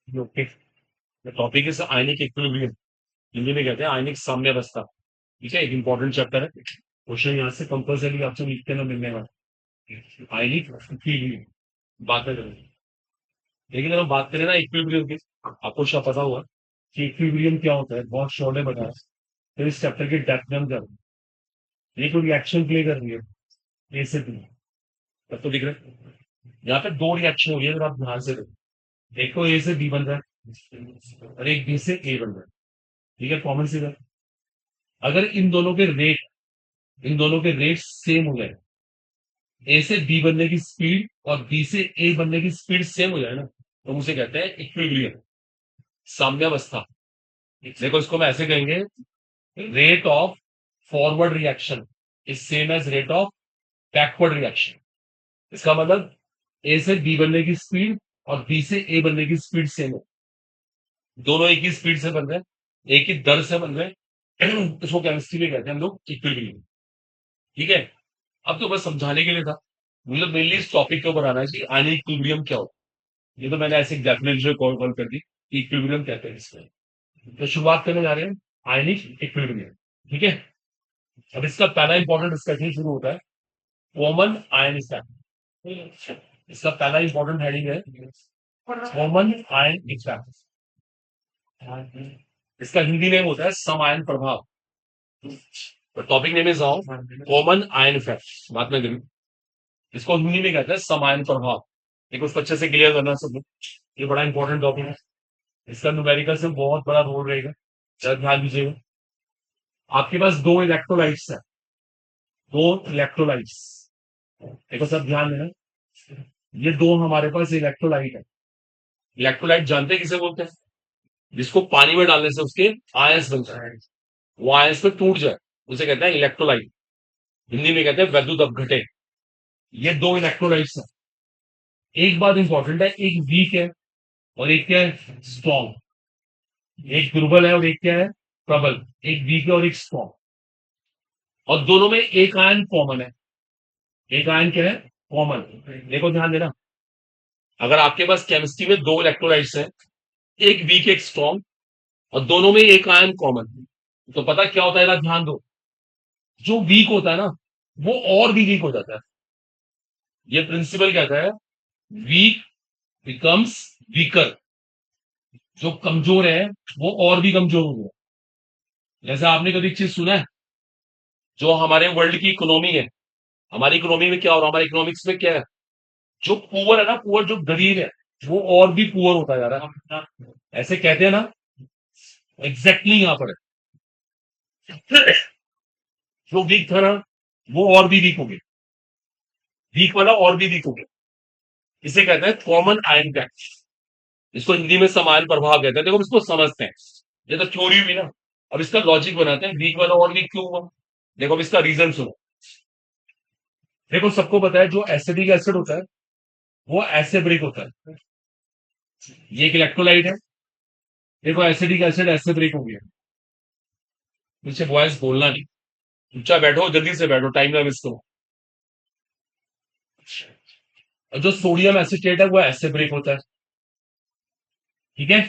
Okay, the topic is ionic equilibrium. Hindi में कहते हैं आयनिक साम्यावस्था। ठीक है, एक इंपॉर्टेंट चैप्टर है। क्वेश्चन यहाँ से कंपल्सरी आपसे लिखते ना मिलने वाला। आयनिक इक्विलिब्रियम बात में करेंगे। लेकिन अगर बात करें ना इक्विलिब्रियम की, आपको शायद पता हुआ कि इक्विलिब्रियम क्या होता है, बहुत शॉर्ट में बताया। फिर इस चैप्टर की डेप्थ में हम जाएंगे। ये कोई रिएक्शन प्ले कर रही है ए से बी, तब तो दिख रहा है। यहाँ पे दो रिएक्शन हो रही है, अगर आप ध्यान से देखो। एक तो ए से बी बन रहा है और एक बी से ए बन रहा है। ठीक है, कॉमन सी बात। अगर इन दोनों के रेट सेम हो जाए, ए से बी बनने की स्पीड और बी से ए बनने की स्पीड सेम हो जाए ना, तो उसे कहते हैं इक्विलिब्रियम, साम्यावस्था। देखो, इसको मैं ऐसे कहेंगे, rate of forward reaction is same as rate of backward reaction. इसका मतलब ए से बी बनने की स्पीड और बी से ए बनने की स्पीड सेम है। दोनों एक ही स्पीड से बन रहे हैं, एक ही दर से बन रहे हैं। इसको केमिस्ट्री में कहते हैं हम लोग इक्विलिब्रियम। ठीक है, अब तो बस समझाने के लिए था। मतलब मेनली इस टॉपिक के ऊपर आना है कि आयनिक इक्विलिब्रियम क्या होता है। ये तो मैंने ऐसे डेफिनेशन कॉल कॉल कर दी कि इक्विलिब्रियम कहते हैं इसमें। तो शुरुआत करने जा रहे हैं आयनिक इक्विलिब्रियम। ठीक है, अब इसका पहला इंपॉर्टेंट डिस्कशन शुरू होता है, कॉमन आयन इफेक्ट। इसका पहला इंपॉर्टेंट हेडिंग है कॉमन आयन इफेक्ट। इसका हिंदी नेम होता है सम आयन प्रभाव। तो topic name is common ion effect, बात में करूँ। इसको हिंदी में कहते हैं सम आयन प्रभाव। एक उसको अच्छे से क्लियर करना सब लोग। ये बड़ा इंपॉर्टेंट टॉपिक है। इसका न्यूमेरिकल से बहुत बड़ा रोल रहेगा, जरा ध्यान दीजिएगा। आपके पास दो इलेक्ट्रोलाइट्स है, दो इलेक्ट्रोलाइट्स। देखो सब ध्यान देना, ये दो हमारे पास इलेक्ट्रोलाइट है। इलेक्ट्रोलाइट जानते हैं किसे बोलते हैं? जिसको पानी में डालने से उसके आयंस बन जाए, वो आयंस में टूट जाए, उसे कहते हैं इलेक्ट्रोलाइट। हिंदी में कहते हैं वैद्युत अपघटे। ये दो इलेक्ट्रोलाइट्स हैं। एक बात इंपॉर्टेंट है, एक वीक है और एक क्या है, स्ट्रॉन्ग। एक दुर्बल है और एक क्या है, प्रबल। एक वीक है और एक स्ट्रॉन्ग, और दोनों में एक आयन कॉमन है। एक आयन क्या है, कॉमन। देखो ध्यान देना, अगर आपके पास केमिस्ट्री में दो इलेक्ट्रोलाइट्स हैं, एक वीक एक स्ट्रॉन्ग, और दोनों में एक आयन कॉमन, तो पता क्या होता है, ना ध्यान दो। जो वीक होता है ना, वो और भी वीक हो जाता है। ये प्रिंसिपल कहता है वीक बिकम्स वीकर। जो कमजोर है वो और भी कमजोर हो गया। जैसे आपने कभी एक चीज सुना है, जो हमारे वर्ल्ड की इकोनॉमी है, हमारी इकोनॉमी में क्या हो रहा है, हमारी इकोनॉमिक्स में क्या है, जो पुअर है ना, पुअर जो गरीब है, वो और भी पुअर होता जा रहा है। ऐसे कहते हैं ना, एग्जैक्टली यहां पर है। जो वीक था ना, वो और भी वीक हो गया। वीक वाला और भी वीक हो गया। इसे कहते हैं कॉमन आयन गैप। इसको हिंदी में समान प्रभाव कहते हैं। देखो, इसको समझते हैं। ये तो थ्योरी हुई ना, अब इसका लॉजिक बनाते हैं, वीक वाला और वीक क्यों हुआ। देखो, अब इसका रीजन सुनो। देखो, सबको पता है जो एसिडिक एसिड होता है वो ऐसे ब्रेक होता है। ये एक इलेक्ट्रोलाइट है। देखो, एसिडिक एसिड ऐसे ब्रेक हो गया। पीछे बॉयज बोलना नहीं, चुपचाप बैठो, जल्दी से बैठो, टाइम ना वेस्ट करो। और जो सोडियम एसिटेट है वो ऐसे ब्रेक होता है। ठीक है,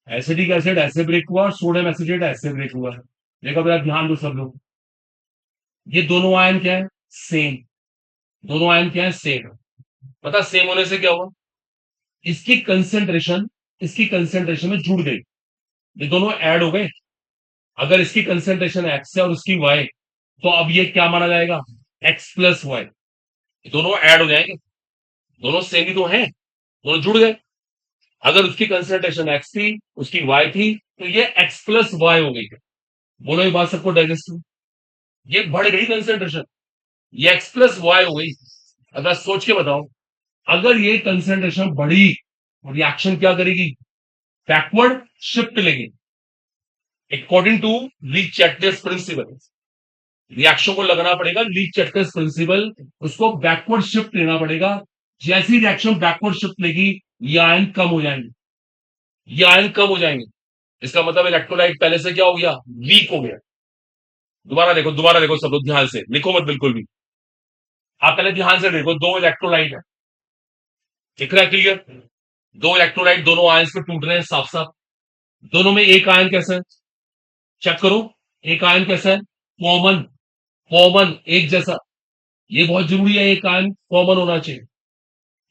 एसिडिक एसिड ऐसे ब्रेक हुआ और सोडियम एसिटेट ऐसे ब्रेक हुआ। देखो, अगर ध्यान दो सब लोग, ये दोनों आयन क्या है, सेम। दोनों आयन क्या है, सेम। पता सेम होने से क्या हुआ, इसकी कंसेंट्रेशन इसकी कंसेंट्रेशन में जुड़ गई। ये दोनों ऐड हो गए। अगर इसकी कंसेंट्रेशन एक्स है और उसकी वाई, तो अब ये क्या माना जाएगा, एक्स प्लस वाई। दोनों ऐड हो जाएंगे, दोनों सेम ही तो हैं, दोनों जुड़ गए। अगर उसकी कंसेंट्रेशन एक्स थी, उसकी वाई थी, तो ये एक्स प्लस वाई हो गई। बोलो, ये बात सबको डाइजेस्ट हुई। ये बढ़ गई कंसेंट्रेशन, ये एक्स प्लस वाई हो गई। अगर सोच के बताओ, अगर ये कंसेंट्रेशन बढ़ी, रिएक्शन क्या करेगी, बैकवर्ड शिफ्ट लेगी। According to Le Chatelier principle, reaction को लगना पड़ेगा ली चैटलेस प्रिंसिपल, उसको बैकवर्ड शिफ्ट लेना पड़ेगा। जैसी रिएक्शन बैकवर्ड शिफ्ट लेगी, ये आयन कम हो जाएंगे। ये आयन कम हो जाएंगे, इसका मतलब इलेक्ट्रोलाइट पहले से क्या हो गया, वीक हो गया। दोबारा देखो सब लोग ध्यान से, लिखो मत बिल्कुल भी। आप पहले ध्यान से देखो, दो इलेक्ट्रोलाइट है, दिख रहा है क्लियर? दो इलेक्ट्रोलाइट, दोनों आयंस पे टूट रहे हैं साफ साफ। दोनों में एक आयन कैसा है, चेक करो। एक आयन कैसा है, कॉमन, कॉमन एक जैसा। ये बहुत जरूरी है, एक आयन कॉमन होना चाहिए।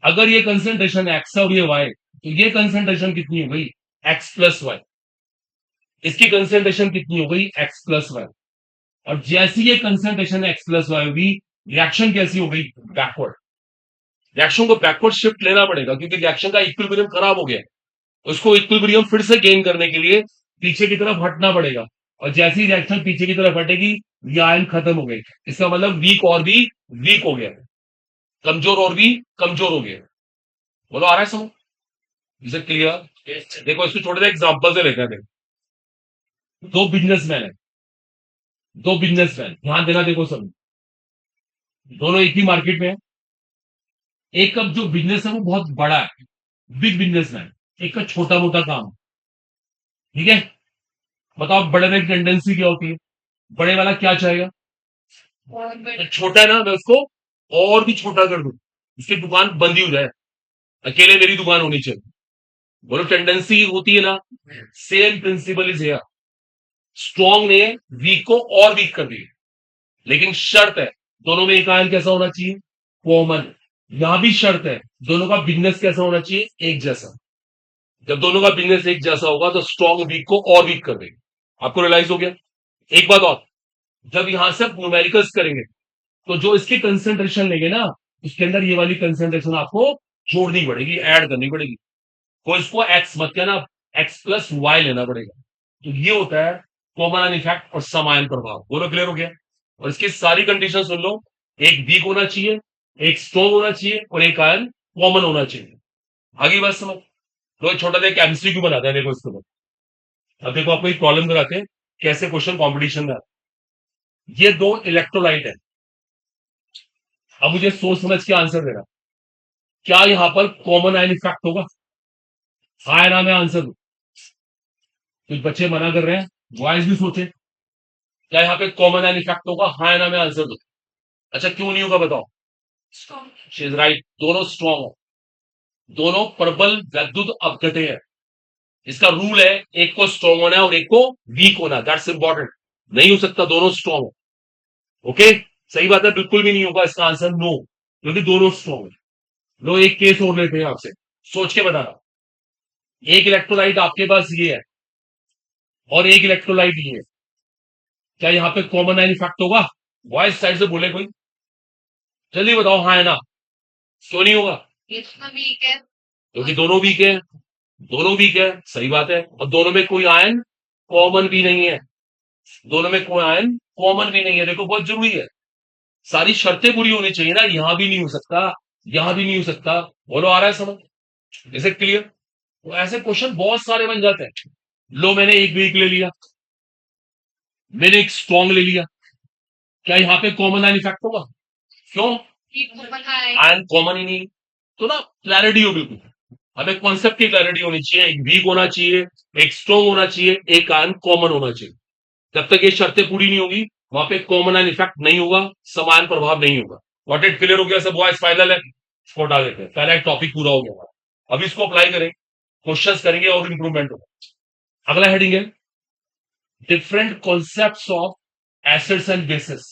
अगर ये कंसेंट्रेशन एक्स है और ये वाई, तो ये कंसेंट्रेशन कितनी हो गई, एक्स प्लस वाई। इसकी कंसेंट्रेशन कितनी हो गई, एक्स प्लस वाई। और जैसी ये कंसेंट्रेशन एक्स प्लस वाई होगी, रिएक्शन कैसी हो गई, बैकवर्ड। रिएक्शन को बैकवर्ड शिफ्ट लेना पड़ेगा, क्योंकि रिएक्शन का इक्विलिब्रियम खराब हो गया है। उसको इक्विलिब्रियम फिर से गेन करने के लिए पीछे की तरफ हटना पड़ेगा। और जैसी रिएक्शन पीछे की तरफ हटेगी, ये आयन खत्म हो गई। इसका मतलब वीक और भी वीक हो गया, कमजोर और भी कमजोर हो गया। बोलो आ रहा है समझ? Is it clear? देखो इसको छोटे से एग्जांपल से लेते हैं। देखो, दो बिजनेसमैन है, दो बिजनेसमैन, ध्यान देना, देखो सब दोनों एक ही मार्केट में है। एक का जो बिजनेस है वो बहुत बड़ा है, बिग बिजनेसमैन। एक का छोटा मोटा काम, ठीक है? बताओ बड़े में टेंडेंसी क्या होती है, बड़े वाला क्या चाहेगा, तो छोटा है ना, मैं उसको और भी छोटा कर दूं, उसकी दुकान बंद ही हो जाए, अकेले मेरी दुकान होनी चाहिए। बोलो टेंडेंसी होती है ना, same principle is here. Strong ने वीक को और वीक कर दिया, लेकिन शर्त है दोनों में एक आयन कैसा होना चाहिए, कॉमन। यहां भी शर्त है दोनों का बिजनेस कैसा होना चाहिए, एक जैसा। जब दोनों का बिजनेस एक जैसा होगा तो स्ट्रॉन्ग वीक को और वीक कर देगी। आपको रियलाइज हो गया? एक बात और, जब यहां से न्यूमेरिकल्स करेंगे, तो जो इसकी कंसेंट्रेशन लेंगे ना, उसके अंदर ये वाली कंसेंट्रेशन आपको जोड़नी पड़ेगी, ऐड करनी पड़ेगी। तो इसको एक्स मत कहना, एक्स प्लस वाई लेना पड़ेगा। तो ये होता है कॉमन आयन इफेक्ट और सम आयन प्रभाव। बोलो क्लियर हो गया? और इसकी सारी कंडीशन सुन लो, एक वीक होना चाहिए, एक स्ट्रॉन्ग होना चाहिए, और एक आयन कॉमन होना चाहिए। आगे बात समझ लो। छोटा सा एक एमसीक्यू बनाते हैं, देखो इसके ऊपर। अब देखो आपको एक प्रॉब्लम कराते हैं, कैसे क्वेश्चन कॉम्पिटिशन में। ये दो इलेक्ट्रोलाइट है, अब मुझे सोच समझ के आंसर देना, क्या यहां पर कॉमन आयन इफेक्ट होगा? हाँ या ना में आंसर दो। कुछ बच्चे मना कर रहे हैं, बॉयज भी सोचे, क्या यहाँ पे कॉमन आयन इफेक्ट होगा? हाँ या ना में आंसर दो। अच्छा क्यों नहीं होगा बताओ? शी इज राइट, दोनों स्ट्रॉन्ग हो, दोनों प्रबल वैद्युत अपघटे हैं। इसका रूल है, एक को स्ट्रॉन्ग होना है और एक को वीक होना है, दैट्स इंपॉर्टेंट। नहीं हो सकता दोनों स्ट्रॉन्ग हो। ओके, सही बात है, बिल्कुल भी नहीं होगा इसका आंसर नो, क्योंकि दोनों स्ट्रॉन्ग है। लो एक केस और लेते हैं आपसे, सोच के बताना। एक इलेक्ट्रोलाइट आपके पास ये है और एक इलेक्ट्रोलाइट ये है, क्या यहाँ पे कॉमन आयन इफेक्ट होगा? वॉइस साइड से बोले कोई, जल्दी बताओ हाँ है ना। क्यों नहीं होगा? क्योंकि दोनों वीक है, दोनों वीक है, सही बात है। और दोनों में कोई आयन कॉमन भी नहीं है, दोनों में कोई आयन कॉमन भी नहीं है। देखो बहुत जरूरी है, सारी शर्तें पूरी होनी चाहिए ना, यहां भी नहीं हो सकता, यहां भी नहीं हो सकता। बोलो आ रहा है समझ? इसे क्लियर? तो ऐसे क्वेश्चन बहुत सारे बन जाते हैं। लो मैंने एक वीक ले लिया, मैंने एक स्ट्रॉन्ग ले लिया, क्या यहाँ पे कॉमन आयन इफेक्ट होगा? क्यों? आयन कॉमन ही नहीं। तो ना क्लैरिटी हो बिल्कुल, हमें कॉन्सेप्ट की क्लैरिटी होनी चाहिए, एक वीक होना चाहिए, एक स्ट्रॉन्ग होना चाहिए, एक आयन कॉमन होना चाहिए। जब तक ये शर्तें पूरी नहीं होगी, वहां पे कॉमन आयन इफेक्ट नहीं होगा, समान प्रभाव नहीं होगा। वॉट इट क्लियर हो गया सब बॉयज? फाइनल है, इसको हटा देते हैं, पहला एक टॉपिक पूरा हो गया। अब इसको अप्लाई करें, क्वेश्चंस करेंगे और इंप्रूवमेंट होगा। अगला हेडिंग है different concepts of acids and bases.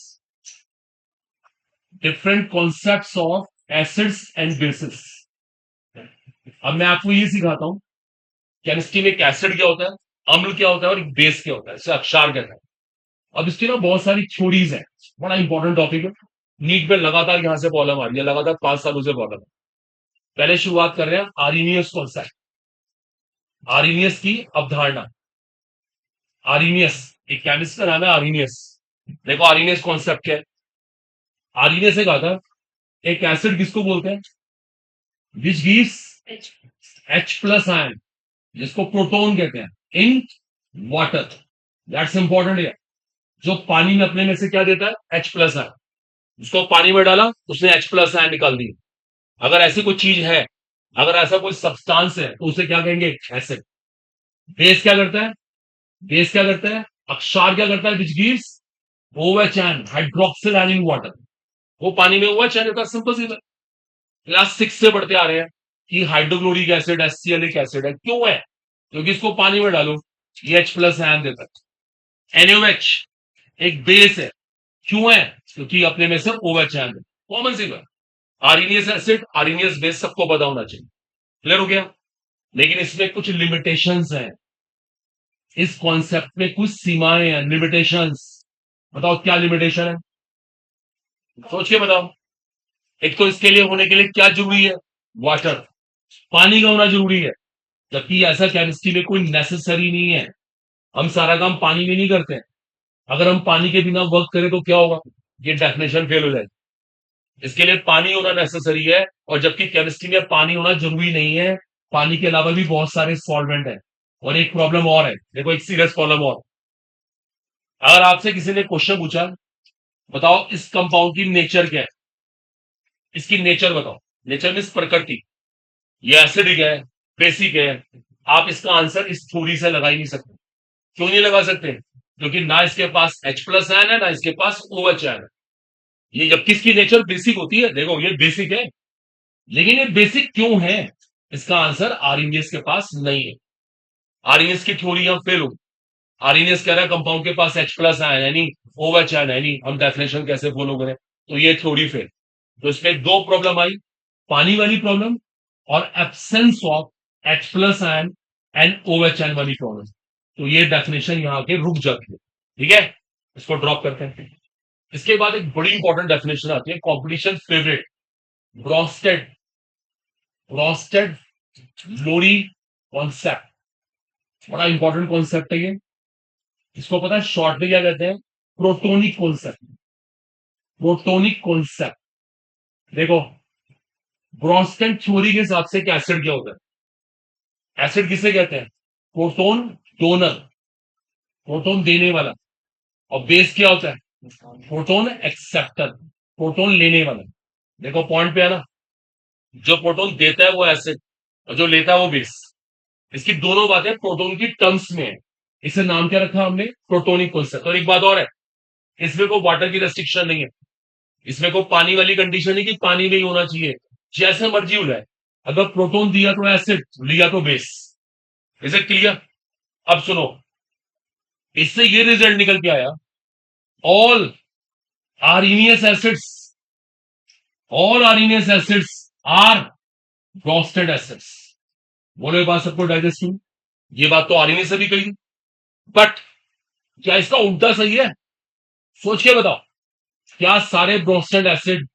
Different concepts of acids and bases. अब मैं आपको ये सिखाता हूं केमिस्ट्री में एक एसिड क्या होता है, अम्ल क्या होता है और एक बेस क्या होता है, इसे अक्षार कहते हैं। अब इसकी ना बहुत सारी थ्योरीज है, बड़ा इंपॉर्टेंट टॉपिक है। नीट में लगातार यहां से प्रॉब्लम आ रही है, लगातार 5 सालों से प्रॉब्लम है। पहले शुरुआत कर रहे हैं आर्नियस कॉन्सेप्ट, आर्नियस की अवधारणा। आर्नियस एक केमिस्ट का नाम है, आर्नियस। देखो आर्नियस कॉन्सेप्ट क्या है। आर्नियस ने कहा था एक एसिड किसको बोलते हैं, which gives H plus ion, जिसको प्रोटोन कहते हैं इन वाटर। दैट्स इंपॉर्टेंट है। जो पानी में अपने में से क्या देता है, H प्लस आयन। उसको पानी में डाला, उसने H प्लस आयन निकाल दी। अगर ऐसी कोई चीज है, अगर ऐसा कोई सब्सटेंस है, तो उसे क्या कहेंगे, एसिड। बेस क्या करता है, बेस क्या करता है, अक्षार क्या करता है, which gives OHN hydroxyl एनिल water, वो पानी में OHN होता है, सिंपल सी बात। क्लास 6 से पढ़ते आ रहे हैं कि हाइड्रोक्लोरिक एसिड HCl एक एसिड है, क्यों है? क्योंकि इसको पानी में डालो ये H प्लस आयन देता है। NaOH एक बेस है, क्यों है? क्योंकि अपने में से OH आयन है, कॉमन सी बात। आर्सेनियस एसिड आर्सेनियस बेस सबको पता होना चाहिए, क्लियर हो गया? लेकिन इसमें कुछ लिमिटेशंस हैं, इस कॉन्सेप्ट में कुछ सीमाएं हैं, लिमिटेशंस। बताओ क्या लिमिटेशन है, सोच के बताओ। एक तो इसके लिए होने के लिए क्या जरूरी है? वाटर, पानी का होना जरूरी है, जबकि ऐसा केमिस्ट्री में कोई नेसेसरी नहीं है। हम सारा काम पानी में नहीं करते हैं। अगर हम पानी के बिना वर्क करें तो क्या होगा? ये डेफिनेशन फेल हो जाएगी। इसके लिए पानी होना नेसेसरी है, और जबकि केमिस्ट्री में पानी होना जरूरी नहीं है। पानी के अलावा भी बहुत सारे सॉल्वेंट है। और एक प्रॉब्लम और है, देखो एक सीरियस प्रॉब्लम और। अगर आपसे किसी ने क्वेश्चन पूछा, बताओ इस कंपाउंड की नेचर क्या है, इसकी नेचर बताओ, नेचर मीन्स प्रकृति, ये एसिडिक है, बेसिक है, आप इसका आंसर इस थ्योरी से लगा ही नहीं सकते। क्यों नहीं लगा सकते? क्योंकि ना इसके पास H प्लस आयन है, ना इसके पास OH आयन है। ये जबकि इसकी नेचर बेसिक होती है, देखो ये बेसिक है, लेकिन ये बेसिक क्यों है? इसका आंसर आर्सेनियस के पास नहीं है। आर्सेनियस की थ्योरी हम फेल हो गई। आर्सेनियस कह रहा है कंपाउंड के पास H प्लस आयन है नहीं, OH आयन है नहीं, हम डेफिनेशन कैसे फॉलो करें? तो ये थ्योरी फेल। तो इसमें दो प्रॉब्लम आई, पानी वाली प्रॉब्लम और absence of H plus ion and OH ion वाली प्रॉब्लम। तो ये डेफिनेशन यहां के रुक जाती है, ठीक है, इसको ड्रॉप करते हैं। इसके बाद एक बड़ी इंपॉर्टेंट डेफिनेशन आती है, कॉम्पिटिशन फेवरेट, ब्रोस्टेड ब्रोस्टेड लोरी कॉन्सेप्ट। बड़ा इंपॉर्टेंट कॉन्सेप्ट है ये। इसको पता है शॉर्ट में क्या कहते हैं? Protonic concept. प्रोटोनिक कॉन्सेप्ट, देखो ब्रोस्टेड थ्योरी के हिसाब से एसिड क्या होता है? एसिड किसे कहते हैं? प्रोटोन डोनर, प्रोटोन देने वाला। और बेस क्या होता है? प्रोटोन एक्सेप्टर, प्रोटोन लेने वाला। देखो पॉइंट पे है ना, जो प्रोटोन देता है वो एसिड, और जो लेता है वो बेस। इसकी दोनों बातें प्रोटोन की टर्म्स में है। इसे नाम क्या रखा हमने? Protonic concept. और एक बात और है, इसमें कोई वाटर की रेस्ट्रिक्शन नहीं है, इसमें कोई पानी वाली कंडीशन नहीं कि पानी में ही होना चाहिए, जैसे मर्जी हो जाए। अगर प्रोटोन दिया तो एसिड, लिया तो बेस। इसे क्लियर? अब सुनो, इससे ये रिजल्ट निकल के आया, all Arrhenius acids, all Arrhenius acids are Bronsted acids. बोलो ये बात सबको डाइजेस्ट हुई? ये बात तो आर्सेनियस से भी कही, बट क्या इसका उल्टा सही है? सोच के बताओ, क्या सारे ब्रोस्टेड एसिड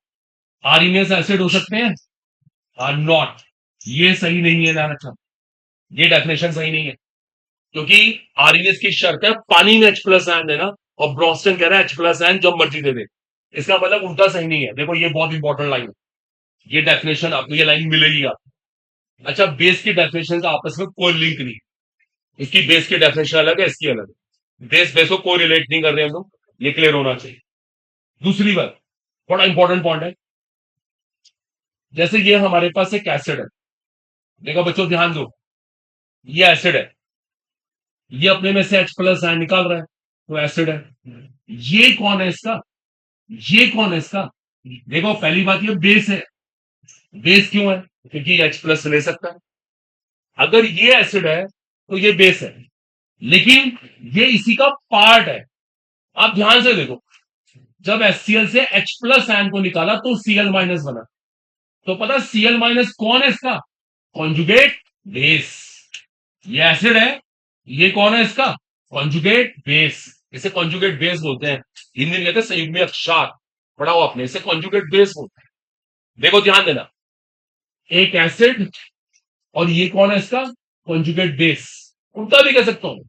आर्सेनियस एसिड हो सकते हैं? Or not. ये सही नहीं है ध्यान रखना, ये डेफिनेशन सही नहीं है। क्योंकि आर्सेनियस की शर्त है पानी में H प्लस आयन देना, और ब्रोस्टन कह रहा है H प्लस आयन जब मर्जी दे दे। इसका मतलब उल्टा सही नहीं है। देखो ये बहुत इंपॉर्टेंट लाइन है, ये डेफिनेशन आपको ये लाइन मिलेगी आपको। अच्छा, बेस की डेफिनेशन का आपस में कोई लिंक नहीं, इसकी बेस की डेफिनेशन अलग है, इसकी अलग है। बेस बेस को कोई रिलेट नहीं कर रहे हम लोग, ये क्लियर होना चाहिए। दूसरी बात, बड़ा इंपॉर्टेंट पॉइंट है, जैसे ये हमारे पास एक एसिड है, देखो बच्चों ध्यान दो, ये एसिड है, ये अपने में से H प्लस आयन निकाल रहा है, तो एसिड है। ये कौन है इसका? ये कौन है इसका? देखो पहली बात, ये बेस है। बेस क्यों है? क्योंकि H प्लस ले सकता है। अगर ये एसिड है तो ये बेस है, लेकिन ये इसी का पार्ट है। आप ध्यान से देखो, जब HCl से H प्लस आयन को निकाला तो Cl माइनस बना। तो पता Cl माइनस कौन है इसका? Conjugate base. ये एसिड है, ये कौन है इसका? Conjugate base. इसे कॉन्जुगेट बेस बोलते हैं, हिंदी में कहते हैं संयुग्मी अक्षार। पढ़ा हो आपने, इसे कॉन्जुगेट बेस बोलते हैं। देखो ध्यान देना, एक एसिड और ये कौन है इसका? Conjugate base. उल्टा भी कह सकता हूं,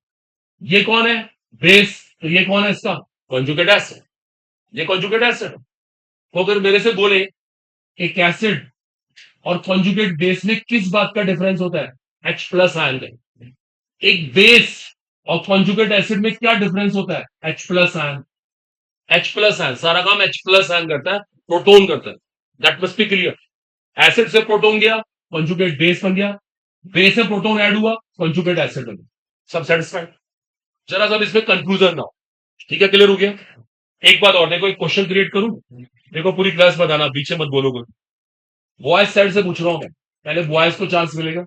ये कौन है? बेस, तो ये कौन है इसका? Conjugate acid. ये कॉन्जुगेट एसिड। तो अगर मेरे से बोले एक एसिड और कॉन्जुगेट बेस में किस बात का डिफरेंस होता है? H प्लस आयन का। एक बेस और कॉन्जुगेट एसिड में क्या डिफरेंस होता है? H plus ion. H plus ion, सारा काम H प्लस आयन करता है, प्रोटोन करता है। That must be clear. Acid से प्रोटोन गया, कॉन्जुगेट बेस बन गया, बेस से प्रोटोन ऐड हुआ, कॉन्जुगेट एसिड बन गया। सब सेटिस्फाइड? जरा सब इसमें कंफ्यूजन ना हो, ठीक है, क्लियर हो गया? एक बात और देखो, एक क्वेश्चन क्रिएट करूं, देखो पूरी क्लास बताना, पीछे मत बोलोगे। बॉयज साइड से पूछ रहा हूं मैं, पहले बॉयज को चांस मिलेगा।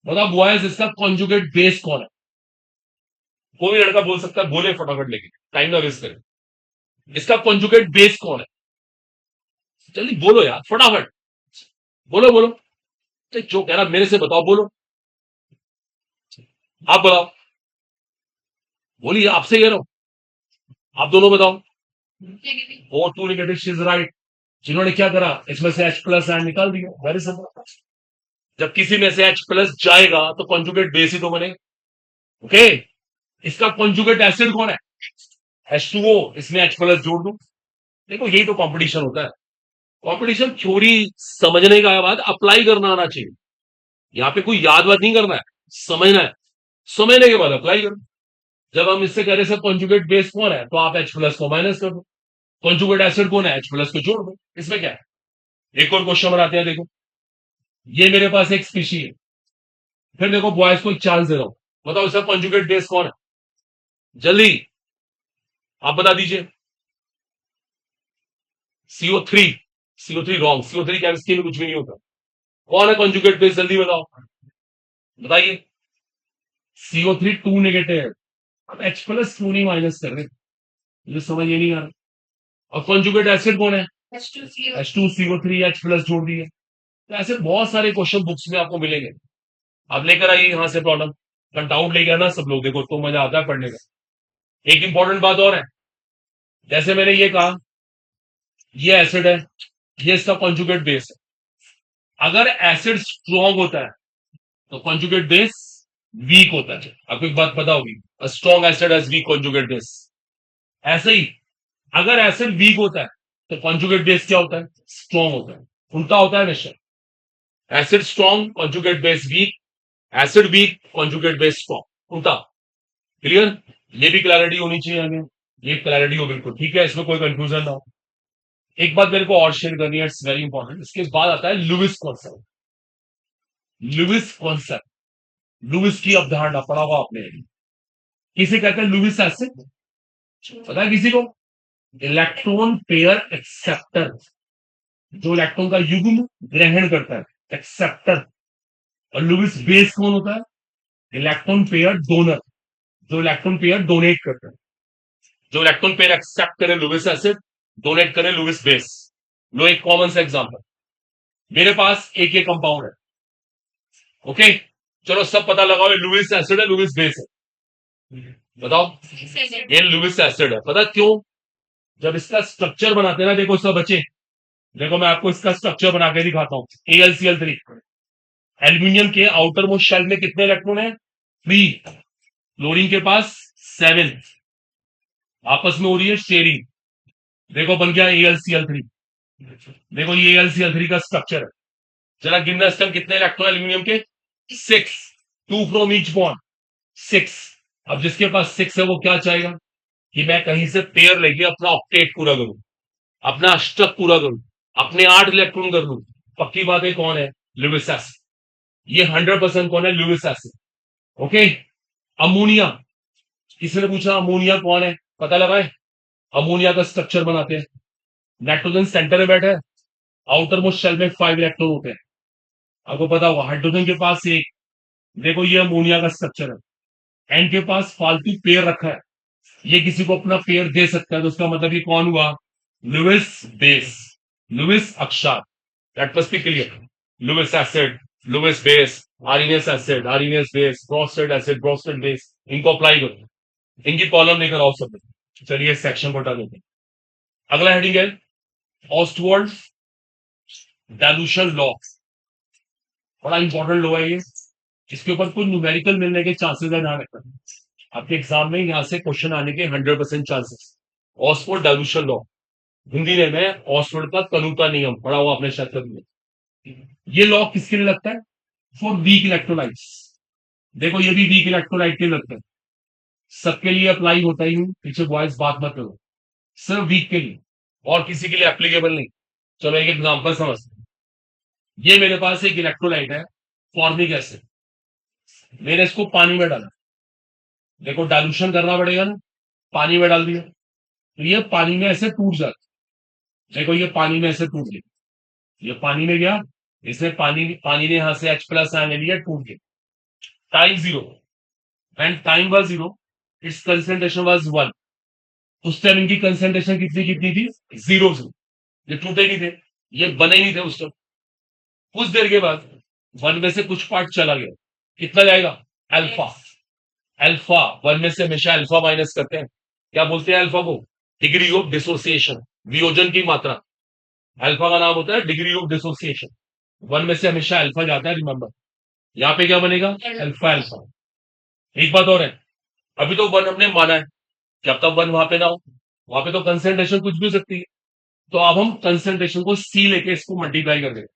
बताओ बॉयज इसका कॉन्जुगेट बेस कौन है? कोई भी लड़का बोल सकता है, बोले फटाफट, लेके टाइम ना वेस्ट करें। इसका कॉन्जुगेट बेस कौन है? जल्दी बोलो यार, फटाफट बोलो बोलो। जो कह रहा मेरे से बताओ, बोलो, आप बताओ, बोलिए, आपसे कह रहा हूं, आप दोनों बताओ। और two negative, she is right. जिन्होंने क्या करा, इसमें से H प्लस आयन निकाल दिया, वेरी सिंपल। जब किसी में से H प्लस जाएगा तो कॉन्जुगेट बेस ही तो बनेगा। ओके, इसका कॉन्जुगेट एसिड कौन है? H2O, इसमें H प्लस जोड़ दो। देखो यही तो कंपटीशन होता है। कंपटीशन थ्योरी समझने का बाद अप्लाई करना आना चाहिए। यहाँ पे कोई याद वाद नहीं करना है, समझना है। समझने के बाद अप्लाई करो। जब हम इससे कह रहे सर कॉन्जुगेट बेस कौन है, तो आप H प्लस को माइनस कर दो। कॉन्जुगेट एसिड कौन है, H प्लस को जोड़ दो। इसमें क्या है? एक और क्वेश्चन बनाते हैं, देखो ये मेरे पास एक स्पीशी है, फिर देखो बॉयज को एक चांस दे रहा हूं, बताओ इसका कॉन्जुगेट बेस कौन है? जल्दी आप बता दीजिए। CO3। CO3 wrong, CO3 chemistry में कुछ भी नहीं होता। कौन है कॉन्जुगेट बेस, जल्दी बताओ, बताइए। CO3 टू नेगेटिव है। अब H प्लस क्यों नहीं माइनस कर रहे, मुझे समझ ये नहीं आ रहा। और कॉन्जुगेट एसिड कौन है? H2CO3, H प्लस जोड़ दिए। तो ऐसे बहुत सारे क्वेश्चन बुक्स में आपको मिलेंगे। आप लेकर आइए यहां से प्रॉब्लम, कंट आउट लेके आना सब लोग, देखो तो मजा आता है पढ़ने का। एक इंपॉर्टेंट बात और है, जैसे मैंने ये कहा, ये एसिड है, ये इसका कॉन्जुगेट बेस है। अगर एसिड स्ट्रॉन्ग होता है तो कॉन्जुगेट बेस वीक होता है। आपको एक बात पता होगी, strong acid has week conjugate base. ऐसे ही अगर एसिड वीक होता है तो कॉन्जुगेट बेस क्या होता है, स्ट्रॉन्ग होता है। उल्टा होता है हमेशा, acid strong conjugate base weak, acid week conjugate base strong, उल्टा। क्लियर? ये भी क्लैरिटी होनी चाहिए हमें, ये क्लैरिटी हो बिल्कुल, ठीक है, इसमें कोई कंफ्यूजन ना हो। एक बात मेरे को और शेयर करनी है, इट्स वेरी इंपॉर्टेंट। इसके बाद आता है Lewis concept. Lewis concept, Lewis की अवधारणा पढ़ा हुआ आपने। किसे कहते हैं लुइस एसिड, पता है किसी को? इलेक्ट्रॉन पेयर एक्सेप्टर, जो इलेक्ट्रॉन का युग्म ग्रहण करता है, एक्सेप्टर। और लुइस बेस कौन होता है? इलेक्ट्रॉन पेयर डोनर, जो इलेक्ट्रॉन पेयर डोनेट करता है। जो इलेक्ट्रॉन पेयर एक्सेप्ट करे लुइस एसिड, डोनेट करे लुइस बेस। लो एक कॉमन सा एग्जांपल, मेरे पास एक ये कंपाउंड है, ओके, चलो सब पता लगाओ, ये लुइस एसिड है, लुइस बेस है। बताओ, ये लुइस एसिड है, पता क्यों? जब इसका स्ट्रक्चर बनाते हैं ना, देखो सब बच्चे, देखो मैं आपको इसका स्ट्रक्चर बना के दिखाता हूं। AlCl3, एल्यूमिनियम के आउटर मोस्ट शेल में कितने इलेक्ट्रॉन है? 3। क्लोरीन के पास 7। आपस में हो रही है शेयरिंग, देखो बन गया AlCl3। देखो ये AlCl3 का स्ट्रक्चर है, जरा गिनना इसका कितने इलेक्ट्रॉन एल्यूमिनियम के? 6। 2 फ्रॉम ईच बॉन्ड, 6। अब जिसके पास 6 है वो क्या चाहेगा कि मैं कहीं से पेयर लेके अपना ऑक्टेट पूरा करूं, अपना अष्टक पूरा करूं, अपने 8 इलेक्ट्रॉन कर लूं। पक्की बात है, कौन है? Lewis acid. ये 100% कौन है? Lewis acid. ओके, अमोनिया, किसी ने पूछा अमोनिया कौन है, पता लगाए। अमोनिया का स्ट्रक्चर बनाते हैं, नाइट्रोजन सेंटर में बैठा है, आउटर मोस्ट शेल में 5 इलेक्ट्रॉन होते हैं। आपको पता होगा हाइड्रोजन के पास एक, देखो ये अमोनिया का स्ट्रक्चर है, एन के पास फालतू पेयर रखा है, ये किसी को अपना पेयर दे सकता है, तो उसका मतलब ये कौन हुआ? लुइस बेस, लुइस अक्षार। That must be clear. Lewis acid, Lewis base, Arrhenius acid, Arrhenius base, Bronsted acid, Bronsted base, इनको अप्लाई करो, इनकी कॉलम लेकर आओ सब। चलिए सेक्शन को हटा देते हैं। अगला हेडिंग है ऑस्टवर्ड डाइल्यूशन लॉ। बड़ा इंपॉर्टेंट लॉ है ये, इसके ऊपर कुछ न्यूमेरिकल मिलने के चांसेस है, ध्यान रखना। आपके एग्जाम में यहां से क्वेश्चन आने के 100% चांसेस। ऑस्फोर्ड डाइल्यूशन लॉ, हिंदी में ऑस्फोर्ड का कनूता नियम, पढ़ा हुआ आपने शायद कभी। ये लॉ किसके लिए लगता है? For weak electrolytes. देखो ये भी वीक इलेक्ट्रोलाइट के लिए लगता है, सबके लिए अप्लाई होता ही नहीं, पीछे बॉयज बात मत करो, सिर्फ वीक के लिए, और किसी के लिए एप्लीकेबल नहीं। चलो एक एग्जांपल समझते हैं। ये मेरे पास एक इलेक्ट्रोलाइट है, फॉर्मिक एसिड, मैंने इसको पानी में डाला, देखो डाइल्यूशन करना पड़ेगा ना, पानी में डाल दिया, तो ये पानी में ऐसे टूट जाता है। देखो ये पानी में ऐसे टूट गया, ये पानी में गया, इसमें पानी पानी ने यहां से H प्लस आने लिया, टूट गया। Time zero, and time was zero, it's concentration was one. उस टाइम इनकी कंसेंट्रेशन कितनी कितनी थी? Zero zero. ये टूटे नहीं थे, ये बने ही नहीं थे उस टाइम। कुछ देर के बाद वन में से कुछ पार्ट चला गया, कितना जाएगा? अल्फा। अल्फा वन में से हमेशा अल्फा माइनस करते हैं, क्या बोलते हैं अल्फा को? डिग्री ऑफ डिसोसिएशन, वियोजन की मात्रा। अल्फा का नाम होता है डिग्री ऑफ डिसोसिएशन। वन में से हमेशा अल्फा जाता है, रिमेंबर। यहाँ पे क्या बनेगा? Alpha alpha. एक बात और है, अभी तो वन हमने माना है, जब तक वन वहां पे ना हो, वहां पे तो कंसेंट्रेशन कुछ भी हो सकती है। तो अब हम कंसेंट्रेशन को सी लेके इसको मल्टीप्लाई कर देंगे,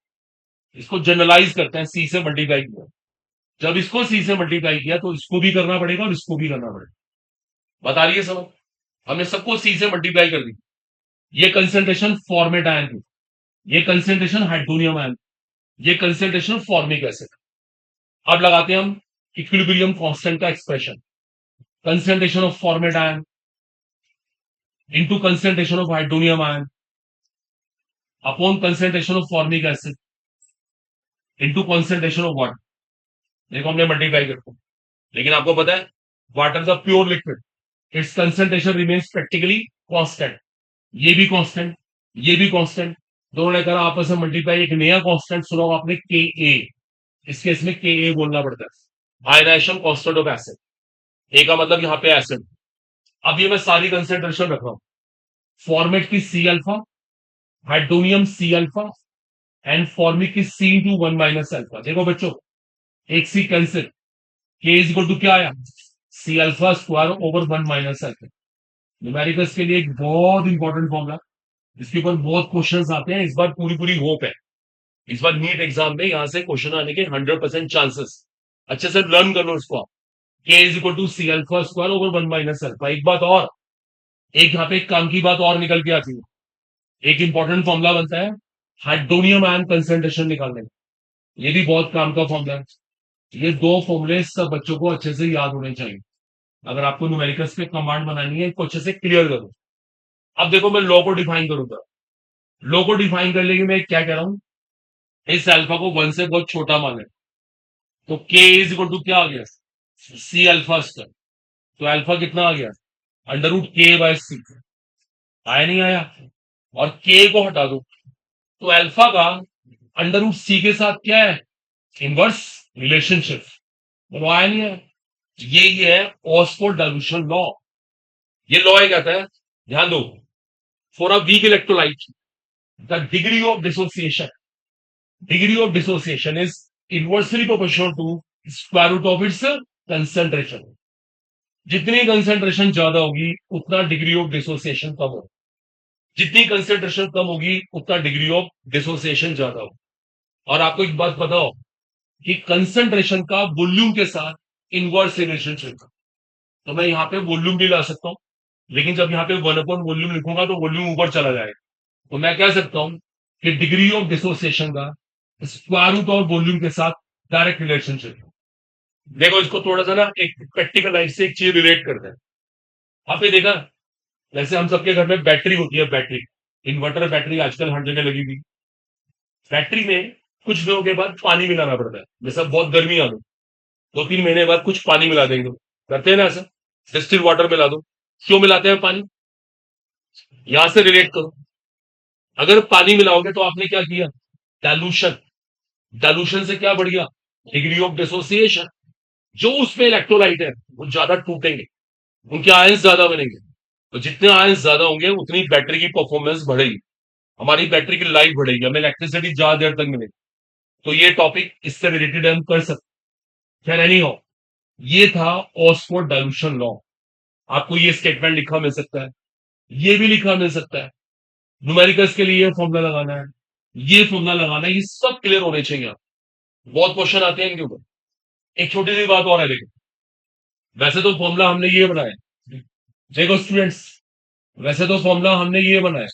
इसको जनरलाइज करते हैं, सी से मल्टीप्लाई किया। जब इसको सी से मल्टीप्लाई किया तो इसको भी करना पड़ेगा और इसको भी करना पड़ेगा। बता रही है समझ? हमने सबको सी से मल्टीप्लाई कर दी। ये कंसेंट्रेशन फॉर्मेट आयन की, ये कंसेंट्रेशन हाइड्रोनियम आयन, ये कंसेंट्रेशन फॉर्मिक एसिड। अब लगाते हैं हम इक्विलिब्रियम कांस्टेंट का expression, concentration of format ion into concentration of hydronium ion upon concentration of formic acid into concentration of water. देखो हमने मल्टीप्लाई करते हैं, लेकिन आपको पता है water is a pure liquid, it's concentration remains practically constant. ये भी कांस्टेंट, ये भी कांस्टेंट, दोनों ने करा आपस में मल्टीप्लाई, एक नया कांस्टेंट सुना होगा आपने, के ए। इस केस में के ए बोलना पड़ता है, आयनाइजेशन कांस्टेंट ऑफ एसिड। ए का मतलब यहाँ पे एसिड। अब ये मैं सारी कंसेंट्रेशन रख रहा हूं, फॉर्मेट की C alpha, hydronium C alpha, and formic की C into one minus alpha. देखो बच्चों, एक C cancel, K is equal to क्या आया? C alpha square over one minus alpha. Numericals के लिए एक बहुत इंपॉर्टेंट फॉर्मूला, जिसके ऊपर बहुत क्वेश्चंस आते हैं। इस बार पूरी पूरी होप है, इस बार नीट एग्जाम में यहां से क्वेश्चन आने के 100% चांसेस। अच्छे से लर्न कर लो इसको। K is equal to C alpha square over one minus alpha. एक बात और, एक यहाँ पे एक काम की बात और निकल के आती है, एक इंपॉर्टेंट फॉर्मूला बनता है हाइड्रोनियम आयन कंसेंट्रेशन निकालने का। ये भी बहुत काम का फॉर्मूला है। ये दो फॉर्मूले सब बच्चों को अच्छे से याद होने चाहिए। अगर आपको न्यूमेरिकल्स पे कमांड बनानी है, इसको अच्छे से क्लियर करो। अब देखो मैं लॉ को डिफाइन करूंगा, लॉ को डिफाइन कर लेंगे, मैं क्या कह रहा हूं, इस अल्फा को वन से बहुत छोटा माने, तो के इज इक्वल टू क्या आ गया? C alpha square. तो अल्फा कितना आ गया? Under root K by C. आया नहीं आया? और के को हटा दो, तो अल्फा का अंडर रूट सी के साथ क्या है? Inverse relationship. तो आया नहीं आया? ये है ऑक्सफोर्ड डाइल्यूशन लॉ। ये लॉ ये कहता है, ध्यान दो, for a weak electrolyte the degree of dissociation is inversely proportional to square root of its concentration. जितनी कंसेंट्रेशन ज्यादा होगी उतना डिग्री ऑफ डिसोसिएशन कम होगा, जितनी कंसेंट्रेशन कम होगी उतना डिग्री ऑफ डिसोसिएशन ज्यादा होगा। और आपको एक बात पता हो कि कंसेंट्रेशन का वॉल्यूम के साथ इनवर्स रिलेशनशिप। तो मैं यहाँ पे वॉल्यूम भी ला सकता हूँ, लेकिन जब यहाँ पे वन अपॉन वॉल्यूम लिखूंगा तो वॉल्यूम ऊपर चला जाएगा। तो मैं कह सकता हूं कि डिग्री ऑफ डिसोसिएशन का स्क्वायर रूट और वॉल्यूम के साथ डायरेक्ट रिलेशनशिप। देखो इसको थोड़ा सा ना एक प्रैक्टिकल लाइफ से एक चीज रिलेट करते हैं। आपने देखा, जैसे हम सबके घर में बैटरी होती है, बैटरी, इन्वर्टर बैटरी आजकल हर जगह लगी हुई। बैटरी में कुछ दिनों के बाद पानी मिलाना पड़ता है, जैसा बहुत गर्मी आ गई, 2-3 महीने बाद कुछ पानी मिला देंगे, करते हैं ना ऐसा, डिस्टिल वाटर मिला दो। क्यों मिलाते हैं पानी? यहां से रिलेट करो, अगर पानी मिलाओगे तो आपने क्या किया? डाइल्यूशन। डाइल्यूशन से क्या बढ़ गया? Degree of dissociation. जो उसमें इलेक्ट्रोलाइट है वो ज्यादा टूटेंगे, उनके आयंस ज्यादा बनेंगे। तो जितने आयंस ज्यादा होंगे उतनी बैटरी की परफॉर्मेंस बढ़ेगी, हमारी बैटरी की लाइफ बढ़ेगी, हमें इलेक्ट्रिसिटी ज्यादा देर तक मिलेगी। तो ये टॉपिक इससे रिलेटेड हम कर सकते। खैर एनी हो, ये था ऑक्सफोर्ड डाइल्यूशन लॉ। आपको ये स्टेटमेंट लिखा मिल सकता है, ये भी लिखा मिल सकता है। न्यूमेरिकल्स के लिए ये फॉर्मूला लगाना है, ये फॉर्मूला लगाना है, ये सब क्लियर होने चाहिए। बहुत क्वेश्चन आते हैं इनके ऊपर। एक छोटी सी बात और है, देखो वैसे तो फॉर्मूला हमने ये बनाया, देखो स्टूडेंट्स, वैसे तो फॉर्मूला हमने ये बनाया,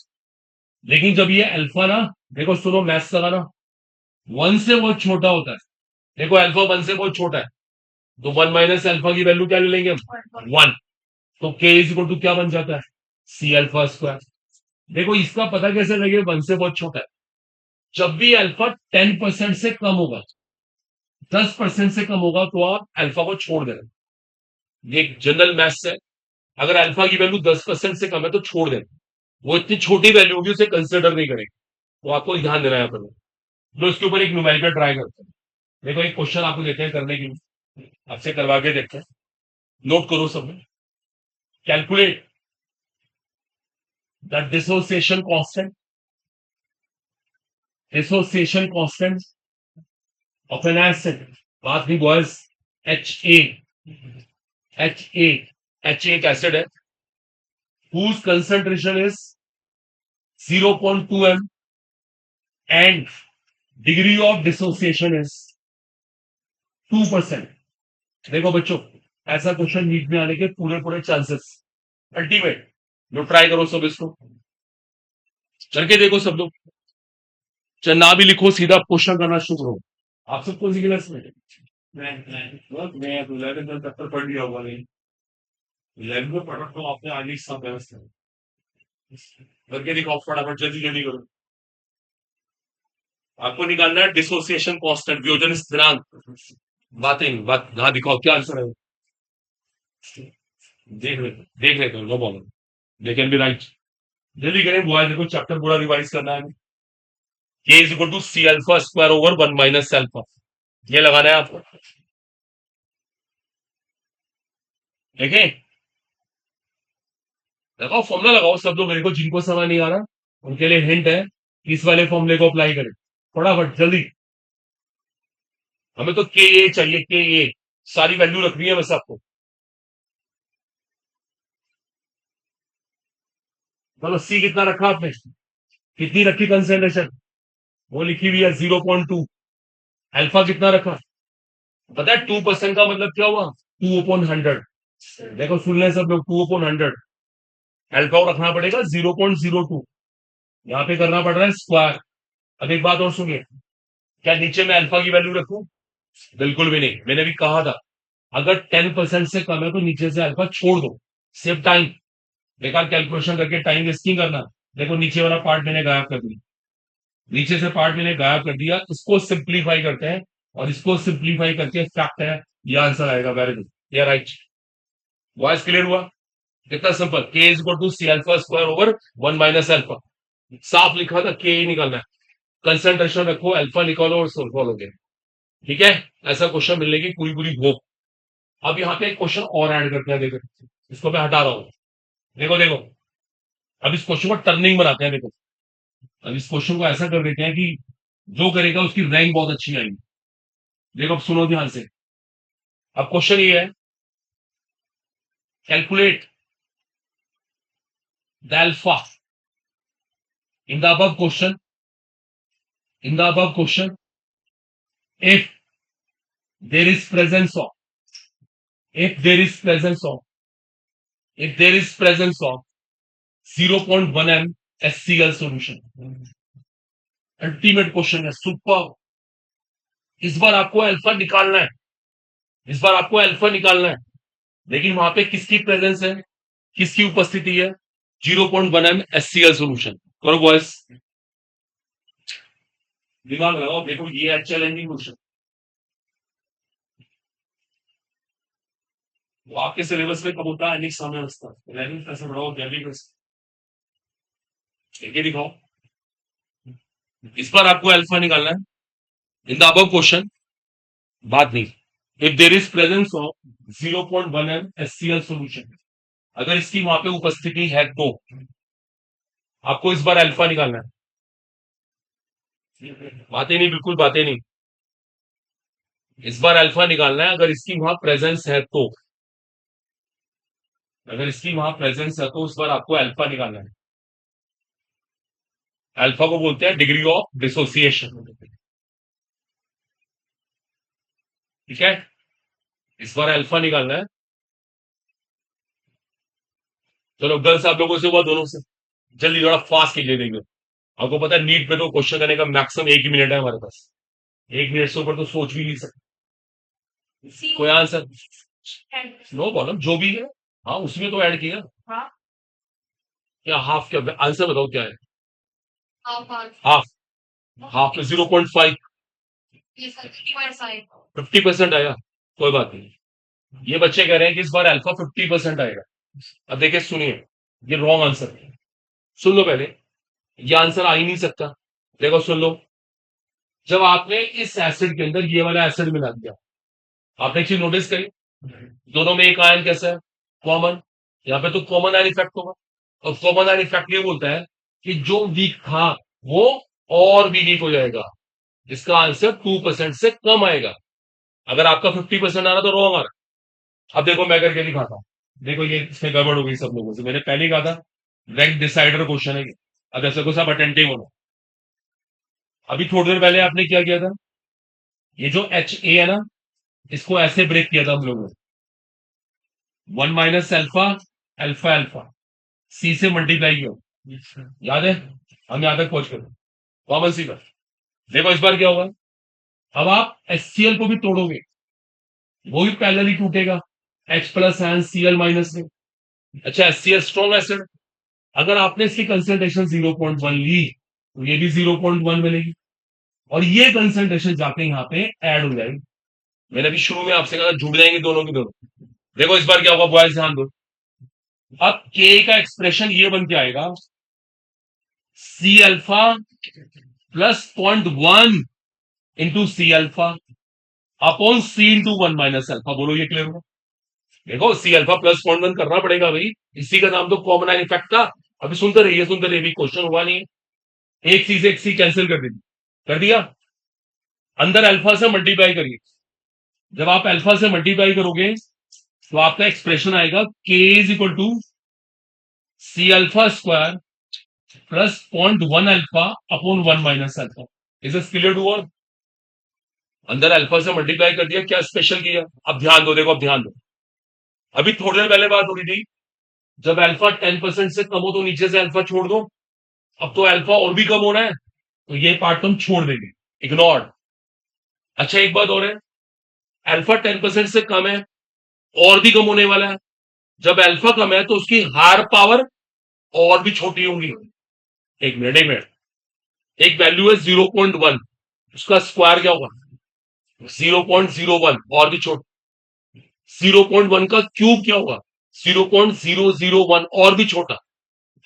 लेकिन जब ये अल्फा ना, देखो सुनो मैथ्स लगाना, वन से बहुत छोटा होता है। देखो अल्फा वन से बहुत छोटा है, तो वन माइनस अल्फा की वैल्यू क्या ले लेंगे हम? वन। तो के इज इक्वल टू क्या बन जाता है? C alpha square. देखो इसका पता कैसे लगे, 1 से बहुत छोटा है। जब भी अल्फा 10% से कम होगा, 10% से कम होगा, तो आप अल्फा को छोड़ देना। ये एक जनरल मैथ्स है। अगर अल्फा की वैल्यू 10% से कम है तो छोड़ देना। वो इतनी छोटी वैल्यू होगी, उसे कंसिडर नहीं करेंगे। तो आपको ध्यान देना है पर। तो इसके ऊपर एक न्यूमेरिकल ट्राई करते हैं। देखो एक क्वेश्चन आपको देते हैं करने के लिए, आपसे करवा के देखते हैं। नोट करो सब में। Calculate the dissociation constant of N acid. बात नहीं boys. H A H A H एक एसिड है whose concentration is 0.2 m and degree of dissociation is 2%। देखो बच्चों, ऐसा क्वेश्चन नीट में आने के पूरे पूरे चांसेस अल्टीमेट। जो ट्राई करो सब इसको करके देखो सब लोग, चाहे ना भी लिखो, सीधा क्वेश्चन करना शुरू करो। आप सब कौन सी क्लास में? मैं 11 में पेपर पढ़ लिया होगा। नहीं 11 में पढ़ रखा हूँ, आपने आगे सब व्यवस्था करके दिखाओ फटाफट, जल्दी जल्दी करो। आपको निकालना है डिसोसिएशन कांस्टेंट, वियोजन स्थिरांक। बात हाँ दिखाओ क्या आंसर है। देख लेते हो, no problem, they can be right. जल्दी करें बॉय, देखो चैप्टर पूरा रिवाइज करना है। K is equal to C alpha square over 1 minus alpha, ये लगाना है आपको। देखें, लगाओ फॉर्मूला लगाओ सब लोग। मेरे को जिनको समझ नहीं आ रहा उनके लिए हिंट है, इस वाले फॉर्मूले को अप्लाई करें फटाफट जल्दी। हमें तो के ए चाहिए, के ए सारी वैल्यू रखनी है बस आपको। चलो सी कितना रखा आपने, कितनी रखी कंसेंट्रेशन, वो लिखी हुई है 0.2। अल्फा कितना रखा पता है, 2% का मतलब क्या हुआ, 2/100। देखो सुन ले सब लोग, 2/100। अल्फा को रखना पड़ेगा 0.02, यहाँ पे करना पड़ रहा है स्क्वायर। अब एक बात और सुनिए, क्या नीचे में अल्फा की वैल्यू रखूं? बिल्कुल भी नहीं, मैंने भी कहा था अगर 10% से कम है तो नीचे से अल्फा छोड़ दो, सेव टाइम। बेकार कैलकुलेशन करके टाइम वेस्ट नहीं करना। देखो नीचे वाला पार्ट मैंने गायब कर दिया, नीचे से पार्ट मैंने गायब कर दिया, इसको सिंप्लीफाई करते हैं और इसको सिंप्लीफाई करके फैक्ट है, ये आंसर आएगा। वेरी गुड, ये राइट। वॉइस क्लियर हुआ? कितना simple, K is equal to C alpha square over 1 minus alpha. साफ लिखा था, के ही निकालना है। कंसंट्रेशन रखो, अल्फा निकालो और सोल्व। ठीक है, ऐसा क्वेश्चन मिलने की पूरी पूरी होप। अब यहाँ पे एक क्वेश्चन और ऐड करते हैं, देखो इसको मैं हटा रहा हूं। देखो देखो, अब इस क्वेश्चन को टर्निंग बनाते हैं। देखो अब इस क्वेश्चन को ऐसा कर देते हैं कि जो करेगा उसकी रैंक बहुत अच्छी आएगी। देखो अब सुनो ध्यान से। अब क्वेश्चन ये है, calculate the alpha in the above question, if there is presence of if there is presence of 0.1 m HCl solution। Ultimate question है, सुपर। इस बार आपको अल्फा निकालना है, लेकिन वहां पे किसकी प्रेजेंस है, किसकी उपस्थिति है, 0.1 m HCl सोल्यूशन। करो बॉयस, दिमाग लगाओ। देखो ये है चैलेंजिंग क्वेश्चन, वो आपके सिलेबस में कब होता है, नेक्स्ट समय होता है। 11 कैसे बढ़ाओ, जल्दी करके दिखाओ। इस बार आपको अल्फा निकालना है इन द अबव क्वेश्चन। बात नहीं, if there is presence of 0.1 m HCl solution, अगर इसकी वहां पे उपस्थिति है तो आपको इस बार अल्फा निकालना है। बातें नहीं, बिल्कुल बातें नहीं। इस बार अल्फा निकालना है, अगर इसकी वहां प्रेजेंस है तो, इस बार आपको अल्फा निकालना है। अल्फा को बोलते हैं डिग्री ऑफ डिसोसिएशन। ठीक है, इस बार अल्फा निकालना है। चलो गर्ल्स आप लोगों से हुआ, दोनों से जल्दी थोड़ा फास्ट कीजिए। देंगे आपको पता है नीट में तो क्वेश्चन करने का मैक्सिमम 1 ही मिनट है हमारे पास। 1 मिनट से ऊपर तो सोच भी नहीं सकते कोई आंसर। नो प्रॉब्लम, जो भी है हाँ उसमें तो ऐड किया। क्या हाफ, क्या आंसर बताओ क्या है? Half half half. हाफ में 0.5, ये सर 50%। 50% आया। कोई बात नहीं। ये बच्चे कह रहे हैं कि इस बार अल्फा 50% आएगा। अब देखिए सुनिए, ये रॉन्ग आंसर है। सुन लो पहले, ये आंसर आ ही नहीं सकता। देखो सुन लो, जब आपने इस एसिड के अंदर ये वाला एसिड मिला दिया, आपने एक चीज नोटिस करी, दोनों में एक आयन कैसा है? कॉमन। यहाँ पे तो कॉमन आयन इफेक्ट होगा। और कॉमन आयन इफेक्ट ये बोलता है कि जो वीक था वो और भी वीक हो जाएगा। इसका आंसर 2% से कम आएगा। अगर आपका 50% आ रहा तो रॉन्ग आ रहा। अब देखो मैं करके दिखाता हूँ। देखो ये इसमें गड़बड़ हो गई सब लोगों से, मैंने पहले ही कहा था रैंक डिसाइडर क्वेश्चन है ये। अब ऐसे को सब अटेंटिव होना। अभी थोड़ी देर पहले आपने क्या किया था? ये जो एच ए है ना, इसको ऐसे ब्रेक किया था हम लोगों ने। 1 - अल्फा, अल्फा अल्फा, सी से मल्टीप्लाई किया। याद है? हम यहां तक पहुंच गए। कॉमन सी पर। देखो इस बार क्या होगा? अब आप HCl को भी तोड़ोगे, वो भी पैरेलली टूटेगा। H plus and Cl minus में। अच्छा, HCl स्ट्रॉन्ग एसिड। अगर आपने इसकी कंसंट्रेशन 0.1 ली तो ये भी 0.1 मिलेगी, और ये कंसंट्रेशन जाके यहाँ पे ऐड हो जाएगी। मैंने अभी शुरू में आपसे कहा जुड़ जाएंगे दोनों की दोनों। देखो इस बार क्या होगा बॉयज, ध्यान दो। अब के का एक्सप्रेशन ये बन के आएगा, C alpha plus 0.1 into C alpha upon C into 1 - alpha. बोलो ये क्लियर होगा? देखो सी अल्फा प्लस 0.1 करना पड़ेगा भाई, इसी का नाम तो कॉमन आयन इफेक्ट था। अभी सुनते रहिए, भी क्वेश्चन हुआ नहीं। एक सी से एक सी कैंसिल कर दी, कर दिया। अंदर अल्फा से मल्टीप्लाई करिए। जब आप अल्फा से मल्टीप्लाई करोगे तो आपका एक्सप्रेशन आएगा K is equal to C alpha square plus 0.1 alpha upon 1 - alpha. Is it clear to all? अंदर अल्फा से मल्टीप्लाई कर दिया, क्या स्पेशल किया? अब ध्यान दो, देखो अब ध्यान दो। अभी थोड़ी देर पहले बात हो रही थी, जब अल्फा 10% से कम हो तो नीचे से अल्फा छोड़ दो। अब तो अल्फा और भी कम हो रहा है, तो ये पार्ट तुम छोड़ देंगे, इग्नोर। अच्छा एक बात और है, अल्फा 10% से कम है, और भी कम होने वाला है। जब अल्फा कम है तो उसकी हायर पावर और भी छोटी होंगी। एक मिनट एक मिनट, एक वैल्यू है 0.1, उसका स्क्वायर क्या होगा? 0.01, और भी छोटा। 0.1 का क्यूब क्या होगा? 0.001, और भी छोटा।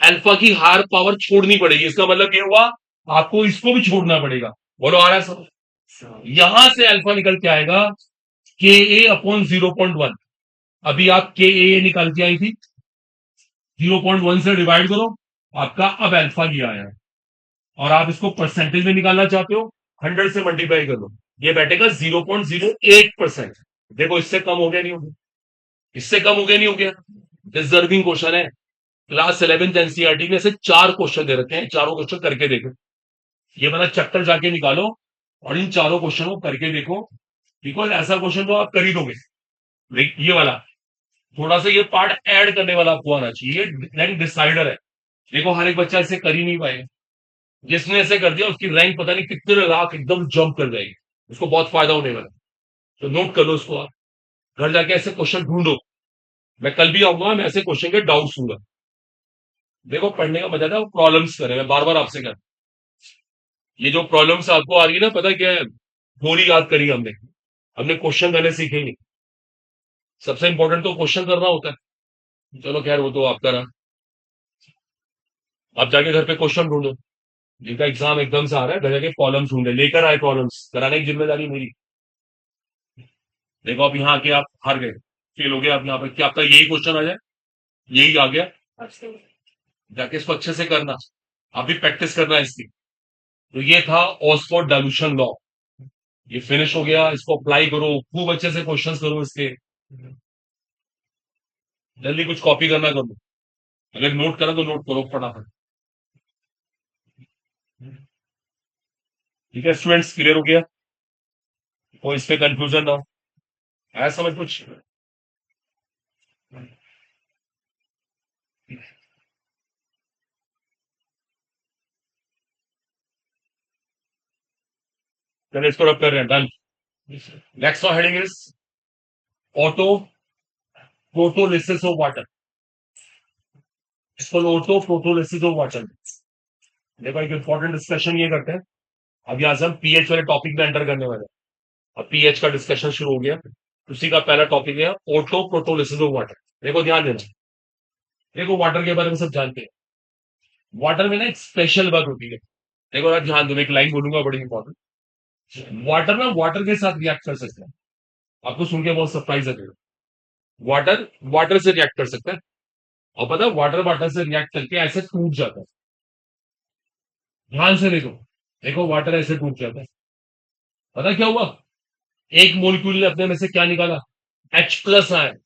अल्फा की हायर पावर छोड़नी पड़ेगी, इसका मतलब ये हुआ आपको इसको भी छोड़ना पड़ेगा। बोलो आ रहा है सब? यहां से अल्फा निकल के आएगा के ए अपॉन 0.1। अभी आप के ए निकाल के आई थी, 0.1 से डिवाइड करो, आपका अब अल्फा ये आया है। और आप इसको परसेंटेज में निकालना चाहते हो, 100 से मल्टीप्लाई कर दो, ये बैठेगा 0.08%। देखो इससे कम हो गया नहीं हो गया? इससे कम हो गया नहीं हो गया? डिजर्विंग क्वेश्चन है। क्लास 11th एनसीईआरटी में से 4 क्वेश्चन दे रखे हैं, चारों क्वेश्चन करके देखो। ये वाला चैप्टर जाके निकालो और इन चारों क्वेश्चन को करके देखो, बिकॉज ऐसा क्वेश्चन तो आप कर ही दोगे। ये वाला थोड़ा सा ये पार्ट ऐड करने वाला आपको आना चाहिए, रैंक डिसाइडर है। देखो हर एक बच्चा इसे कर ही नहीं पाएगा, जिसने इसे कर दिया उसकी रैंक पता नहीं कितने लाख एकदम जंप कर जाएगी, उसको बहुत फायदा होने वाला है। तो नोट कर लो उसको, आप घर जाके ऐसे क्वेश्चन ढूंढो। मैं कल भी आऊंगा, मैं ऐसे क्वेश्चन के डाउट दूंगा। देखो पढ़ने का मजा था, वो प्रॉब्लम्स करें, मैं बार बार आपसे कह, ये जो प्रॉब्लम्स आपको आ रही है ना, पता क्या है? थोड़ी याद करी हमने, हमने क्वेश्चन करने सीखे नहीं। सबसे इंपॉर्टेंट तो क्वेश्चन करना होता है। चलो खैर वो तो आपका रहा। आप जाके घर पे क्वेश्चन ढूंढो, जिनका एग्जाम एकदम से आ रहा है घर जाके कॉलम्स ढूंढे, लेकर आए कॉलम्स, कराने की जिम्मेदारी मेरी। देखो अब यहाँ आके आप हार गए, फेल हो गए आप यहाँ पे, क्या आपका यही क्वेश्चन आ जाए? यही आ गया, जाके इसको अच्छे से करना। अभी प्रैक्टिस करना है इसकी। तो ये था ऑक्सफोर्ड डाइल्यूशन लॉ, ये फिनिश हो गया। इसको अप्लाई करो, खूब अच्छे से क्वेश्चंस करो इसके। जल्दी कुछ कॉपी करना करो, अगर नोट करा तो नोट करो फटाफट। ठीक है स्टूडेंट्स, क्लियर हो गया? कोई इस पे कंफ्यूजन ना हो, आया समझ कुछ? चलिए इसको रब कर रहे हैं, done. Next heading is auto photolysis of water. इसको ऑटो प्रोटोलिसिस ऑफ वाटर। देखो एक इंपॉर्टेंट डिस्कशन ये करते हैं। अब यहाँ से हम पीएच वाले टॉपिक में एंटर करने वाले हैं। अब पीएच का डिस्कशन शुरू हो गया। उसी का पहला टॉपिक है ऑटो प्रोटोलिसिस ऑफ वाटर। देखो ध्यान देना। देखो वाटर के बारे में सब जानते हैं। वाटर में ना एक स्पेशल बात होती है। देखो ना ध्यान दो, एक लाइन बोलूंगा बड़ी इंपॉर्टेंट। वाटर ना वाटर के साथ रिएक्ट कर सकता है। आपको सुन के बहुत सरप्राइज लगेगा। वाटर वाटर से रिएक्ट कर सकता है। और पता है वाटर वाटर से रिएक्ट करके ऐसे टूट जाता है। ध्यान से देखो। देखो वाटर ऐसे टूट जाता है। पता क्या हुआ? एक मोलिक्यूल ने अपने में से क्या निकाला? H plus ion.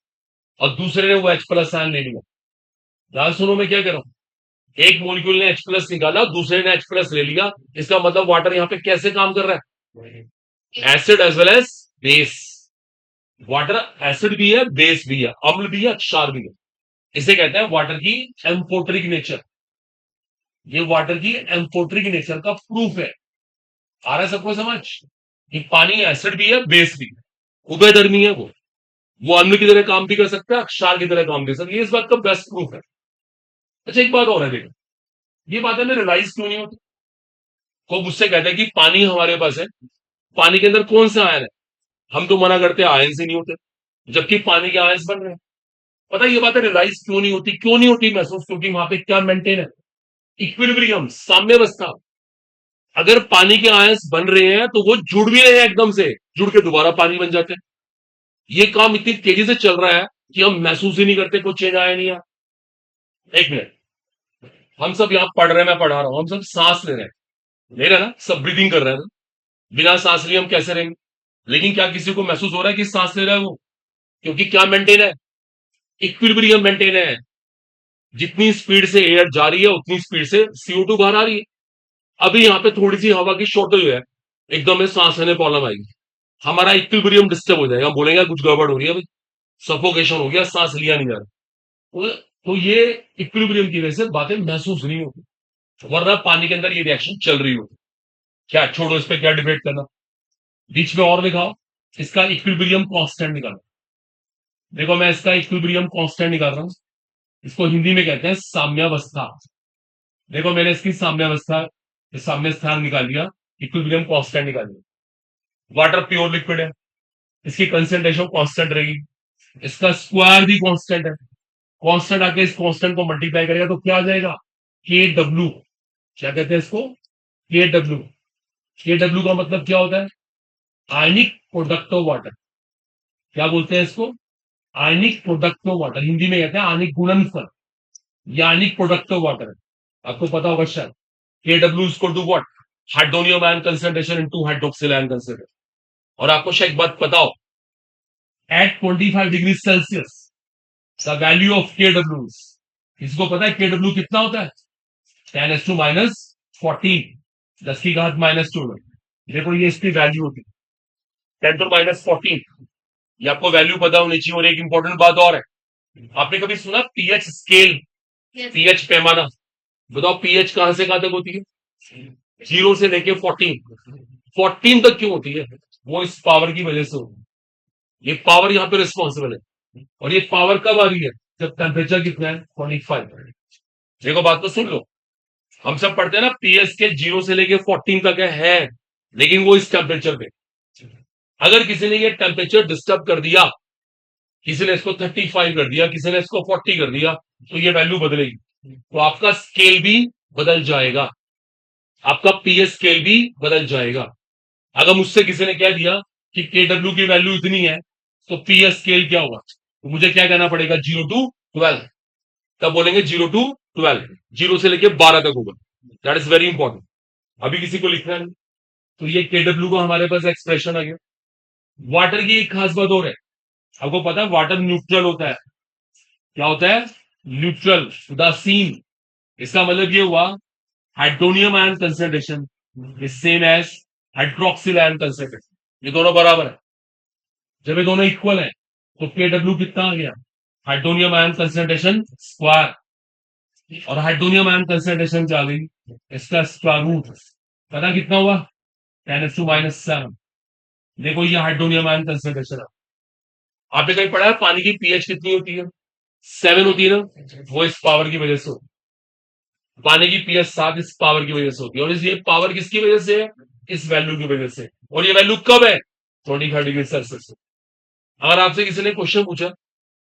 और दूसरे ने वो H प्लस आयन ले लिया। ध्यान सुनो मैं क्या कह रहा हूं। एक मोलिक्यूल ने H प्लस निकाला, दूसरे ने H प्लस ले लिया। इसका मतलब वाटर यहाँ पे कैसे काम कर रहा है? Acid as well as base. Water acid भी है, बेस भी है, अम्ल भी है, क्षार भी है। इसे कहते हैं वाटर की एम्फोटरिक नेचर। ये वाटर की एम्फोटरिक नेचर का प्रूफ है। आ रहा है सबको समझ कि पानी एसिड भी है, बेस भी है, उभयधर्मी है। वो अम्ल की तरह काम भी कर सकता है, क्षार की तरह काम भी कर सकता है। ये इस बात का बेस्ट प्रूफ है। अच्छा एक बात और है, देखो ये बात हमें रियलाइज क्यों नहीं होती। को मुझसे कहते हैं कि पानी हमारे पास है, पानी के अंदर कौन सा आयन है? हम तो मना करते हैं आयन से नहीं होते, जबकि पानी के आयन बन रहे हैं। पता है ये बातें रियलाइज क्यों नहीं होती? क्यों नहीं होती महसूस? क्योंकि वहां पे क्या मेंटेन है? इक्विलिब्रियम, साम्यावस्था। अगर पानी के आयंस बन रहे हैं तो वो जुड़ भी रहे हैं, एकदम से जुड़ के दोबारा पानी बन जाते हैं। ये काम इतनी तेजी से चल रहा है कि हम महसूस ही नहीं करते कुछ चेंज आया नहीं आया। एक मिनट, हम सब यहाँ पढ़ रहे हैं, मैं पढ़ा रहा हूं, हम सब सांस ले रहे हैं, ले रहे हैं ना, सब ब्रीदिंग कर रहे हैं ना। बिना सांस लिए हम कैसे रहेंगे? लेकिन क्या किसी को महसूस हो रहा है कि सांस ले रहा है वो? क्योंकि क्या मेंटेन है? इक्विलिब्रियम मेंटेन है। जितनी स्पीड से एयर जा रही है उतनी स्पीड से CO2 बाहर आ रही है। अभी यहाँ पे थोड़ी सी हवा की शॉर्टेज है, एकदम में सांस लेने प्रॉब्लम आएगी, हमारा इक्विलिब्रियम डिस्टर्ब हो जाएगा, हम बोलेंगे कुछ गड़बड़ हो रही है भाई, सफोकेशन हो गया, सांस लिया नहीं जा रहा। तो ये इक्विलिब्रियम की वजह से बातें महसूस नहीं होती, वरना पानी के अंदर ये रिएक्शन चल रही होती। क्या छोड़ो, इस पे क्या डिबेट करना। बीच में और दिखाओ, इसका इक्विलिब्रियम कांस्टेंट निकालो। देखो मैं इसका इक्विलिब्रियम कांस्टेंट निकाल रहा हूं। इसको हिंदी में कहते हैं साम्यावस्था। देखो मैंने इसकी साम्यावस्था, साम्य स्थान निकाल लिया, इक्विलिब्रियम कांस्टेंट निकाल लिया। वाटर प्योर लिक्विड है, इसकी कंसेंट्रेशन कांस्टेंट रहेगी, इसका स्क्वायर भी कांस्टेंट है। कांस्टेंट आके इस कांस्टेंट को मल्टीप्लाई करेगा तो क्या आ जाएगा? KW। क्या कहते हैं इसको? KW। KW का मतलब क्या होता है? आयनिक प्रोडक्ट ऑफ वाटर। क्या बोलते हैं इसको? आयनिक प्रोडक्ट ऑफ वाटर। हिंदी में कहते हैं आयनिक गुणनफल, या आयनिक प्रोडक्ट ऑफ वाटर। आपको पता होगा शायद। KW equal to what? Hydronium ion concentration into hydroxyl ion concentration. और आपको शायद एक बात पता हो, at 25 degree Celsius the value of KW, इसको पता है KW कितना होता है? 10⁻⁻14, 10 की घात -2 में। देखो ये इसकी वैल्यू होती है 10⁻14। ये आपको वैल्यू पता होनी चाहिए। और एक इंपॉर्टेंट बात और है, आपने कभी सुना पीएच स्केल, पीएच पैमाना? बताओ पीएच कहां से कहां तक होती है? 0 से लेके 14 तक क्यों होती है? वो इस पावर की वजह से होती है। ये पावर यहाँ पे रिस्पॉन्सिबल है। और ये पावर कब आ रही है? जब टेम्परेचर कितना है? 25। देखो बात तो सुन लो। हम सब पढ़ते हैं ना पीएच के 0 से लेके 14 तक है, लेकिन वो इस टेम्परेचर पे। अगर किसी ने ये टेम्परेचर डिस्टर्ब कर दिया, किसी ने इसको 35 कर दिया, किसी ने इसको 40 कर दिया, तो ये वैल्यू बदलेगी, तो आपका स्केल भी बदल जाएगा, आपका पीएच स्केल भी बदल जाएगा। अगर मुझसे किसी ने कह दिया कि KW की वैल्यू इतनी है, तो पीएच स्केल क्या होगा? तो मुझे क्या कहना पड़ेगा? 0 to 12। तब बोलेंगे 0 to 12, 0 से लेके 12 तक होगा। That is very important. अभी किसी को लिखना नहीं। तो ये KW का हमारे पास एक्सप्रेशन आ गया। वाटर की एक खास बात और है, आपको पता है वाटर न्यूट्रल होता है। क्या होता है? न्यूट्रल, उदासीन। इसका मतलब ये हुआ hydronium ion concentration is same as hydroxyl ion concentration. ये दोनों बराबर है। जब ये दोनों इक्वल है तो KW कितना आ गया? Hydronium ion concentration square. और हाइड्रोनियम आयन कंसंट्रेशन क्या आ गई? इसका स्क्वायर रूट। पता कितना हुआ? 10⁻⁷। देखो ये हाइड्रोनियम आयन कंसंट्रेशन है। आपने कहीं पढ़ा है पानी की पीएच कितनी होती है? 7 होती है ना, वो इस पावर की वजह से होती है। पानी की पीएच 7 इस पावर की वजह से होती है, और ये पावर किसकी वजह से है? इस वैल्यू की वजह से। और ये वैल्यू कब है? 25 डिग्री सेल्सियस। अगर आपसे किसी ने क्वेश्चन पूछा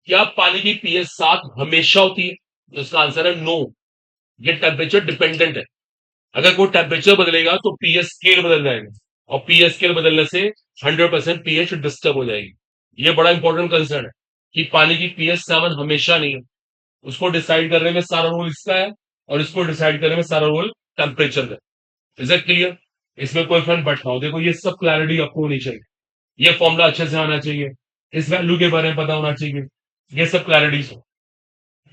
क्या पानी की पीएच 7 हमेशा होती है, तो इसका आंसर है नो, ये टेम्परेचर डिपेंडेंट है। अगर कोई टेम्परेचर बदलेगा तो पीएच स्केल बदल जाएगा, और पीएच स्केल बदलने से 100% पीएच डिस्टर्ब हो जाएगी। ये बड़ा इंपॉर्टेंट कंसर्न है कि पानी की पीएच 7 हमेशा नहीं है, उसको डिसाइड करने में सारा रोल इसका है, और इसको डिसाइड करने में सारा रोल टेम्परेचर का। Is it clear? इसमें कोई फर्क बैठना हो, देखो ये सब क्लैरिटी आपको होनी चाहिए, ये फॉर्मूला अच्छे से आना चाहिए, इस वैल्यू के बारे में पता होना चाहिए, ये सब क्लैरिटीज हो।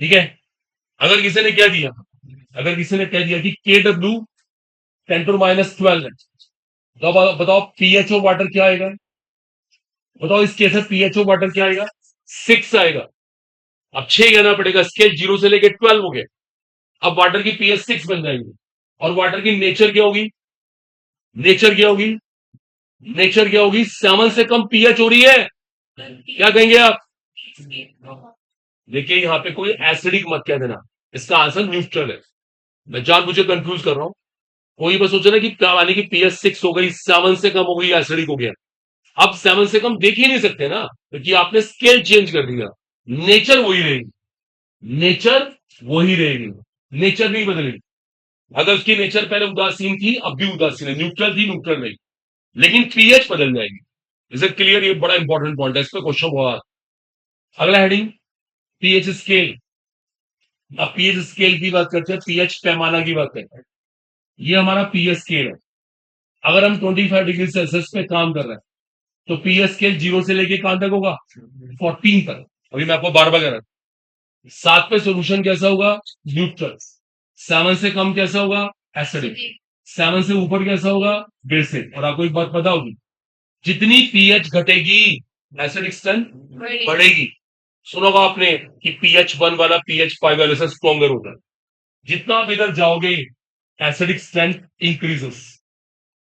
ठीक है? अगर किसी ने क्या दिया, अगर किसी ने कह दिया कि के डब्ल्यू 10⁻12 है, तो अब बताओ पीएचओ वाटर क्या आएगा? बताओ इस केस में पीएचओ वाटर क्या आएगा? 6 आएगा। अब 6 कहना पड़ेगा, स्केल 0 से लेके 12 हो गया। अब वाटर की पीएच 6 बन जाएगी, और वाटर की नेचर क्या होगी? नेचर क्या होगी? नेचर क्या होगी? 7 से कम पीएच हो रही है, क्या कहेंगे आप? देखिए यहां पे कोई एसिडिक मत कह देना, इसका आंसर न्यूट्रल है। मैं जानबूझे कंफ्यूज कर रहा हूं, कोई बस सोचे ना कि पानी की पीएच 6 हो गई, 7 से कम हो गई, एसिडिक हो गया। अब 7 से कम देख ही नहीं सकते ना, क्योंकि आपने स्केल चेंज कर दिया। नेचर वही रहेगी, नेचर वही रहेगी, नेचर नहीं बदलेगी। अगर उसकी नेचर पहले उदासीन थी, अब भी उदासीन है, न्यूट्रल थी, न्यूट्रल नहीं, लेकिन पीएच बदल जाएगी। Is it clear? ये बड़ा इंपॉर्टेंट पॉइंट है, इस पर क्वेश्चन हुआ। अगला हेडिंग, पीएच स्केल। अब पीएच स्केल की बात करते हैं, पीएच पैमाना की बात करते हैं। ये हमारा पीएच स्केल है। अगर हम 25 डिग्री सेल्सियस पे काम कर रहे हैं, तो पीएच स्केल 0 से लेके कहां तक होगा? 14 तक। अभी मैं आपको बार बार कह रहा हूं, 7 पे सोल्यूशन कैसा होगा? न्यूट्रल। 7 से कम कैसा होगा? एसिडिक। 7 से ऊपर कैसा होगा? बेसिक। और आपको एक बात पता होगी, जितनी पीएच घटेगी एसिडिक स्ट्रेंथ बढ़ेगी। सुना होगा आपने कि पीएच 1 वाला पीएच 5 वाले से स्ट्रॉन्गर होता है। जितना आप इधर जाओगे एसिडिक स्ट्रेंथ इंक्रीजेस,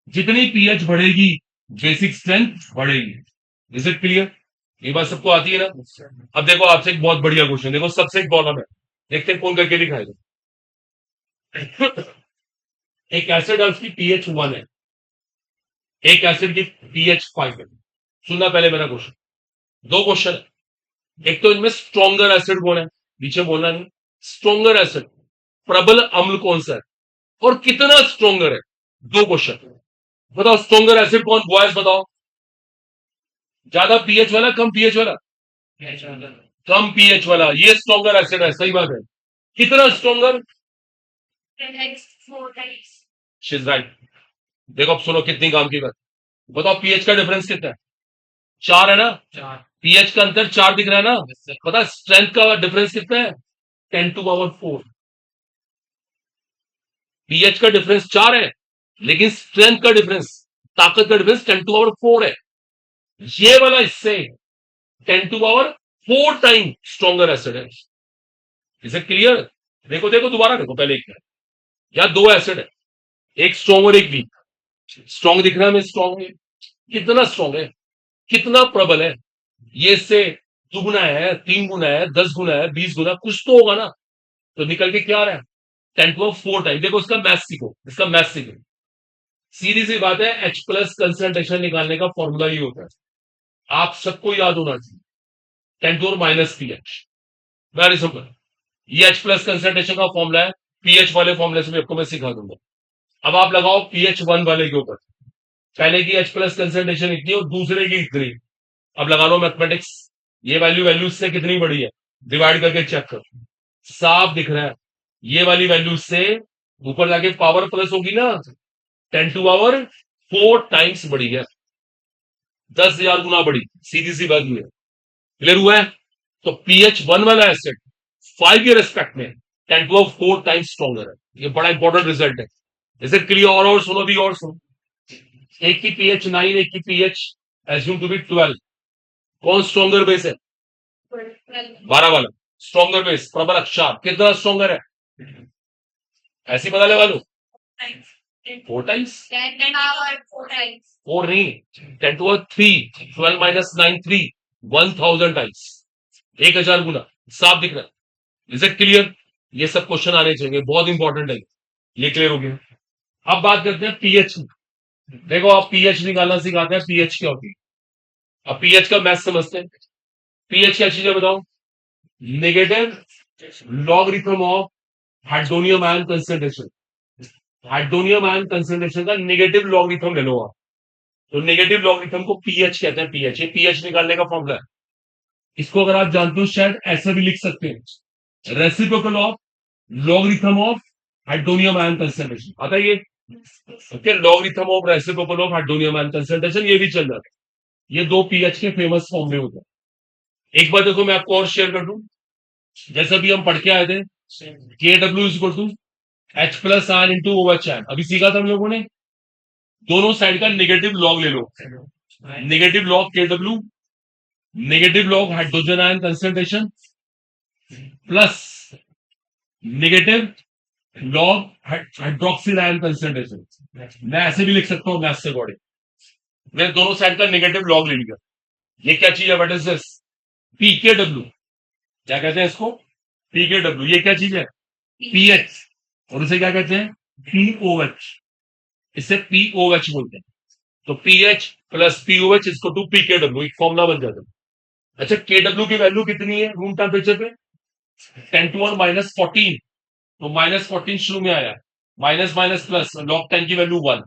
जितनी पीएच बढ़ेगी बेसिक स्ट्रेंथ बढ़ेगी। Is it clear? ये बात सबको आती है ना? अब देखो आपसे एक बहुत बढ़िया क्वेश्चन, देखो सबसे एक प्रॉब्लम है, देखते हैं कौन करके दिखाएगा। एक एसिड है उसकी पीएच 1 है, एक एसिड की पीएच 5 है। सुनना पहले मेरा क्वेश्चन, दो क्वेश्चन है। एक तो इनमें स्ट्रॉन्गर एसिड कौन है, पीछे बोलना नहीं। स्ट्रॉन्गर एसिड, प्रबल अम्ल कौन सा है, और कितना स्ट्रॉन्गर है? दो क्वेश्चन। बताओ स्ट्रॉन्गर एसिड कौन? बॉयज बताओ, ज्यादा पीएच वाला, कम पीएच वाला? कम पीएच वाला, ये स्ट्रॉन्गर एसिड है, सही बात है। कितना stronger? 10x 4x। She is right. देखो अब सुनो कितनी काम की बात। बताओ पीएच का डिफरेंस कितना है? 4 है ना? पीएच का अंतर 4 दिख रहा है ना? पता स्ट्रेंथ का डिफरेंस कितना है? 10⁻4। पीएच का डिफरेंस 4 है, लेकिन स्ट्रेंथ का डिफरेंस, ताकत का डिफरेंस 10⁻4 है। ये वाला इससे 10⁻4 टाइम स्ट्रॉन्गर एसिड है। इसे क्लियर? देखो देखो दोबारा देखो, पहले एक या दो एसिड है, एक स्ट्रॉन्ग और एक वीक। स्ट्रॉन्ग दिख रहा है, मैं स्ट्रॉन्ग है, कितना स्ट्रॉन्ग है, कितना प्रबल है, ये इससे 2 गुना है, 3 गुना है, 10 गुना है, 20 गुना, कुछ तो होगा ना। तो निकल के क्या आ रहा है? 10⁻4 टाइम। देखो इसका मैथ सीखो, इसका मैथ सीखो, सीधी सी बात है। H प्लस कंसंट्रेशन निकालने का फॉर्मूला ही होता है, आप सबको याद होना चाहिए, 10⁻⁻पीएच। वेरी सिंपल, ये H प्लस कंसंट्रेशन का फॉर्मूला है, पीएच वाले फॉर्मूले से भी आपको मैं सिखा दूंगा। अब आप लगाओ पीएच 1 वाले के ऊपर, पहले की H प्लस कंसंट्रेशन इतनी और दूसरे की इतनी। अब लगा लो मैथमेटिक्स, ये वैल्यू वैल्यू से कितनी बड़ी है, डिवाइड करके चेक करो, साफ दिख रहा है। ये वाली वैल्यू से ऊपर जाके पावर प्लस होगी ना, 10⁻4 टाइम्स बड़ी है, 10,000 गुना बड़ी, सीधी सी बात है। क्लियर हुआ है? तो पीएच 1 वाला एसिड 5 के रेस्पेक्ट में 10⁻4 टाइम्स स्ट्रॉन्गर है। ये बड़ा इंपॉर्टेंट रिजल्ट है। इसे क्लियर? और सुनो भी, और सुनो, एक की पीएच 9, एक की पीएच एज्यूम टू बी 12, कौन स्ट्रॉन्गर बेस है? 12 वाला स्ट्रॉन्गर बेस, प्रबल अक्षार, कितना स्ट्रॉन्गर है? ऐसे पता लगा लो, 4 टाइम्स, 4 नहीं, 10⁻3, 12 - 9 3, 1000 टाइम्स, 1000 गुना। साफ दिख रहा है? Is it clear? ये सब क्वेश्चन आने चाहिए, बहुत इंपॉर्टेंट है। ये क्लियर हो गया? अब बात करते हैं पीएच की। देखो आप पीएच निकालना सिखाते हैं, पीएच क्या होती है। अब पीएच का मैथ समझते हैं। पीएच क्या चीज है बताओ? Negative logarithm of hydronium ion concentration. Hydronium ion concentration का नेगेटिव लॉगरिथम ले लो आप। तो नेगेटिव लॉगरिथम को पीएच कहते हैं। पीएच, ये पीएच निकालने का फॉर्मूला है। इसको अगर आप जानते हो शायद ऐसा भी लिख सकते हैं, reciprocal of logarithm of hydronium ion concentration. आता है ये? Okay, logarithm of reciprocal of hydronium ion concentration, ये भी चल जाता है। ये दो पीएच के फेमस फॉर्मूले होते हैं। एक बार देखो मैं आपको और शेयर कर दूं, जैसा भी हम पढ़ के आए थे, K W is equal to H plus ion into O H ion. अभी सीखा था हम लोगों ने। दोनों साइड का नेगेटिव लॉग ले लो। नेगेटिव लॉग के W, negative log hydrogen ion concentration plus negative log hydroxyl ion concentration. मैं ऐसे भी लिख सकता हूं मैथ से अकॉर्डिंग। मैंने दोनों साइड का नेगेटिव लॉग ले लिया। ये क्या चीज है? What is this? PK W. क्या कहते हैं इसको? PK W. ये क्या चीज है? पीएच। और उसे क्या कहते हैं? पीओएच। इसे पीओएच बोलते हैं। तो पीएच प्लस पीओएच इसको टू पीके डब्ल्यू, एक फॉर्मूला बन जाता है। अच्छा, के डब्ल्यू की वैल्यू कितनी है रूम टेम्परेचर पे? 10 to 14। तो -14 शुरू में आया, माइनस माइनस प्लस, लॉग 10 की वैल्यू 1।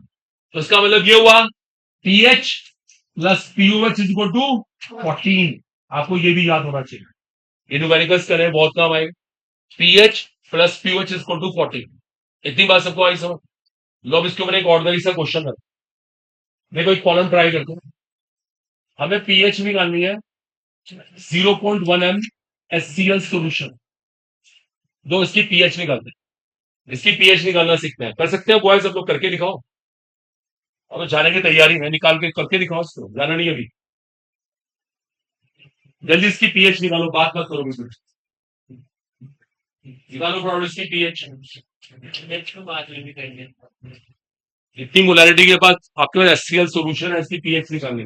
तो इसका मतलब ये हुआ pH plus pOH is equal to 14। आपको ये भी याद होना चाहिए, ये न्यूमेरिकल्स करें बहुत काम आएगा। PH plus pOH is equal to 14। इतनी बात सबको आई समझ? लो इसके ऊपर एक ऑर्डिनरी सा क्वेश्चन है। देखो एक कॉलम ट्राई करते हैं। हमें पीएच निकालनी है 0.1 m HCl सॉल्यूशन। दो इसकी पीएच निकालते हैं। इसकी पीएच निकालना सीखते हैं। कर सकते हैं बॉयज? सब लोग करके दिखाओ। अब जाने की तैयारी है, निकाल के करके दिखाओ इसको, जाना नहीं अभी। जल्दी इसकी पीएच निकालो, बात मत करो बिल्कुल। निकालो फटाफट इसकी पीएच। इतनी मोलैरिटी के बाद आपके पास HCl सॉल्यूशन है, इसकी पीएच निकालनी।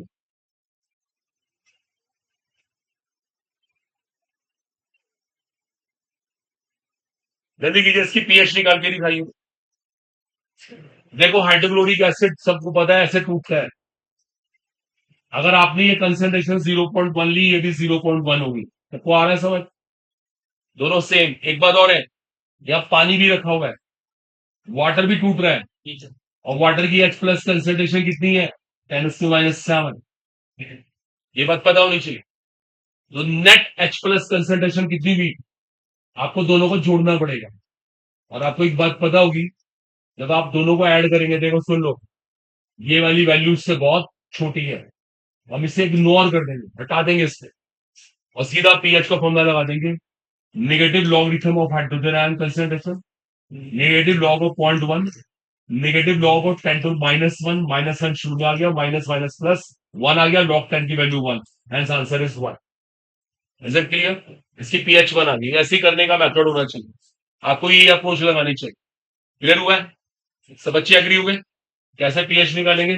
जल्दी कीजिए, इसकी पीएच निकाल के दिखाइए। देखो हाइड्रोक्लोरिक एसिड सबको पता है ऐसे टूटता है। अगर आपने ये कंसेंट्रेशन 0.1 ली, ये भी 0.1 होगी। सबको आ रहा है समझ? दोनों सेम। एक बात और है, यहाँ पानी भी रखा हुआ है, वाटर भी टूट रहा है, और वाटर की H प्लस कंसेंट्रेशन कितनी है? 10⁻⁷। ये बात पता होनी चाहिए। तो नेट H प्लस कंसेंट्रेशन कितनी हुई? आपको दोनों को जोड़ना पड़ेगा। और आपको एक बात पता होगी, जब आप दोनों को ऐड करेंगे, देखो सुन लो, ये वाली वैल्यू इससे बहुत छोटी है, हम इसे इग्नोर कर देंगे, हटा देंगे इससे, और सीधा पीएच का फॉर्मूला लगा देंगे। Negative logarithm of hydrogen ion concentration, negative log of 0.1, negative log of 10⁻⁻1, -1 शुरू में आ गया, माइनस माइनस प्लस 1 आ गया, लॉग 10 की value 1। Hence answer is 1। Is it clear? इसकी पीएच 1 आ गई। ऐसे ही करने का मेथड होना चाहिए, आपको ये अप्रोच लगानी चाहिए। क्लियर हुआ है? सब बच्चे एग्री हुए? कैसे पीएच निकालेंगे?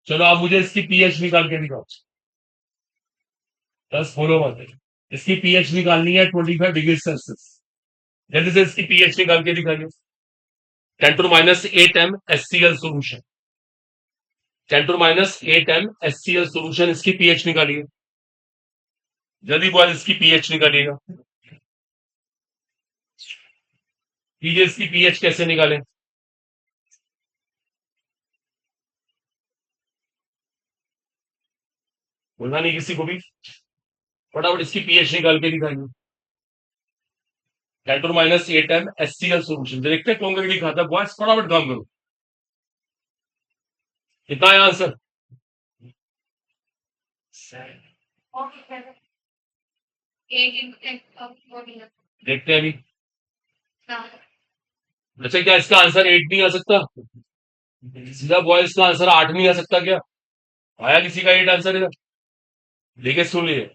चलो आप मुझे इसकी पीएच निकाल के दिखाओ। बस बोलो मत। इसकी पीएच निकालनी है 25 डिग्री सेल्सियस। जल्दी से इसकी पीएच निकाल के दिखाइए। 10⁻8 m HCl solution, 10⁻8 m HCl solution, इसकी पीएच निकालिए। जल्दी बॉय इसकी पीएच निकालिएगा। कीजिए, इसकी पीएच कैसे निकालें? बोलना नहीं किसी को भी, फटाफट इसकी पीएच निकाल के दिखाइए। 10⁻8 m HCl सॉल्यूशन। देखते कौन करके दिखाता है बॉयज, फटाफट काम करो। कितना है आंसर? देखते हैं अभी। अच्छा, क्या इसका आंसर 8 नहीं आ सकता? सीधा बॉयज का आंसर 8 नहीं आ सकता क्या? आया किसी का 8 आंसर इधर? देखिए सुन लीजिए,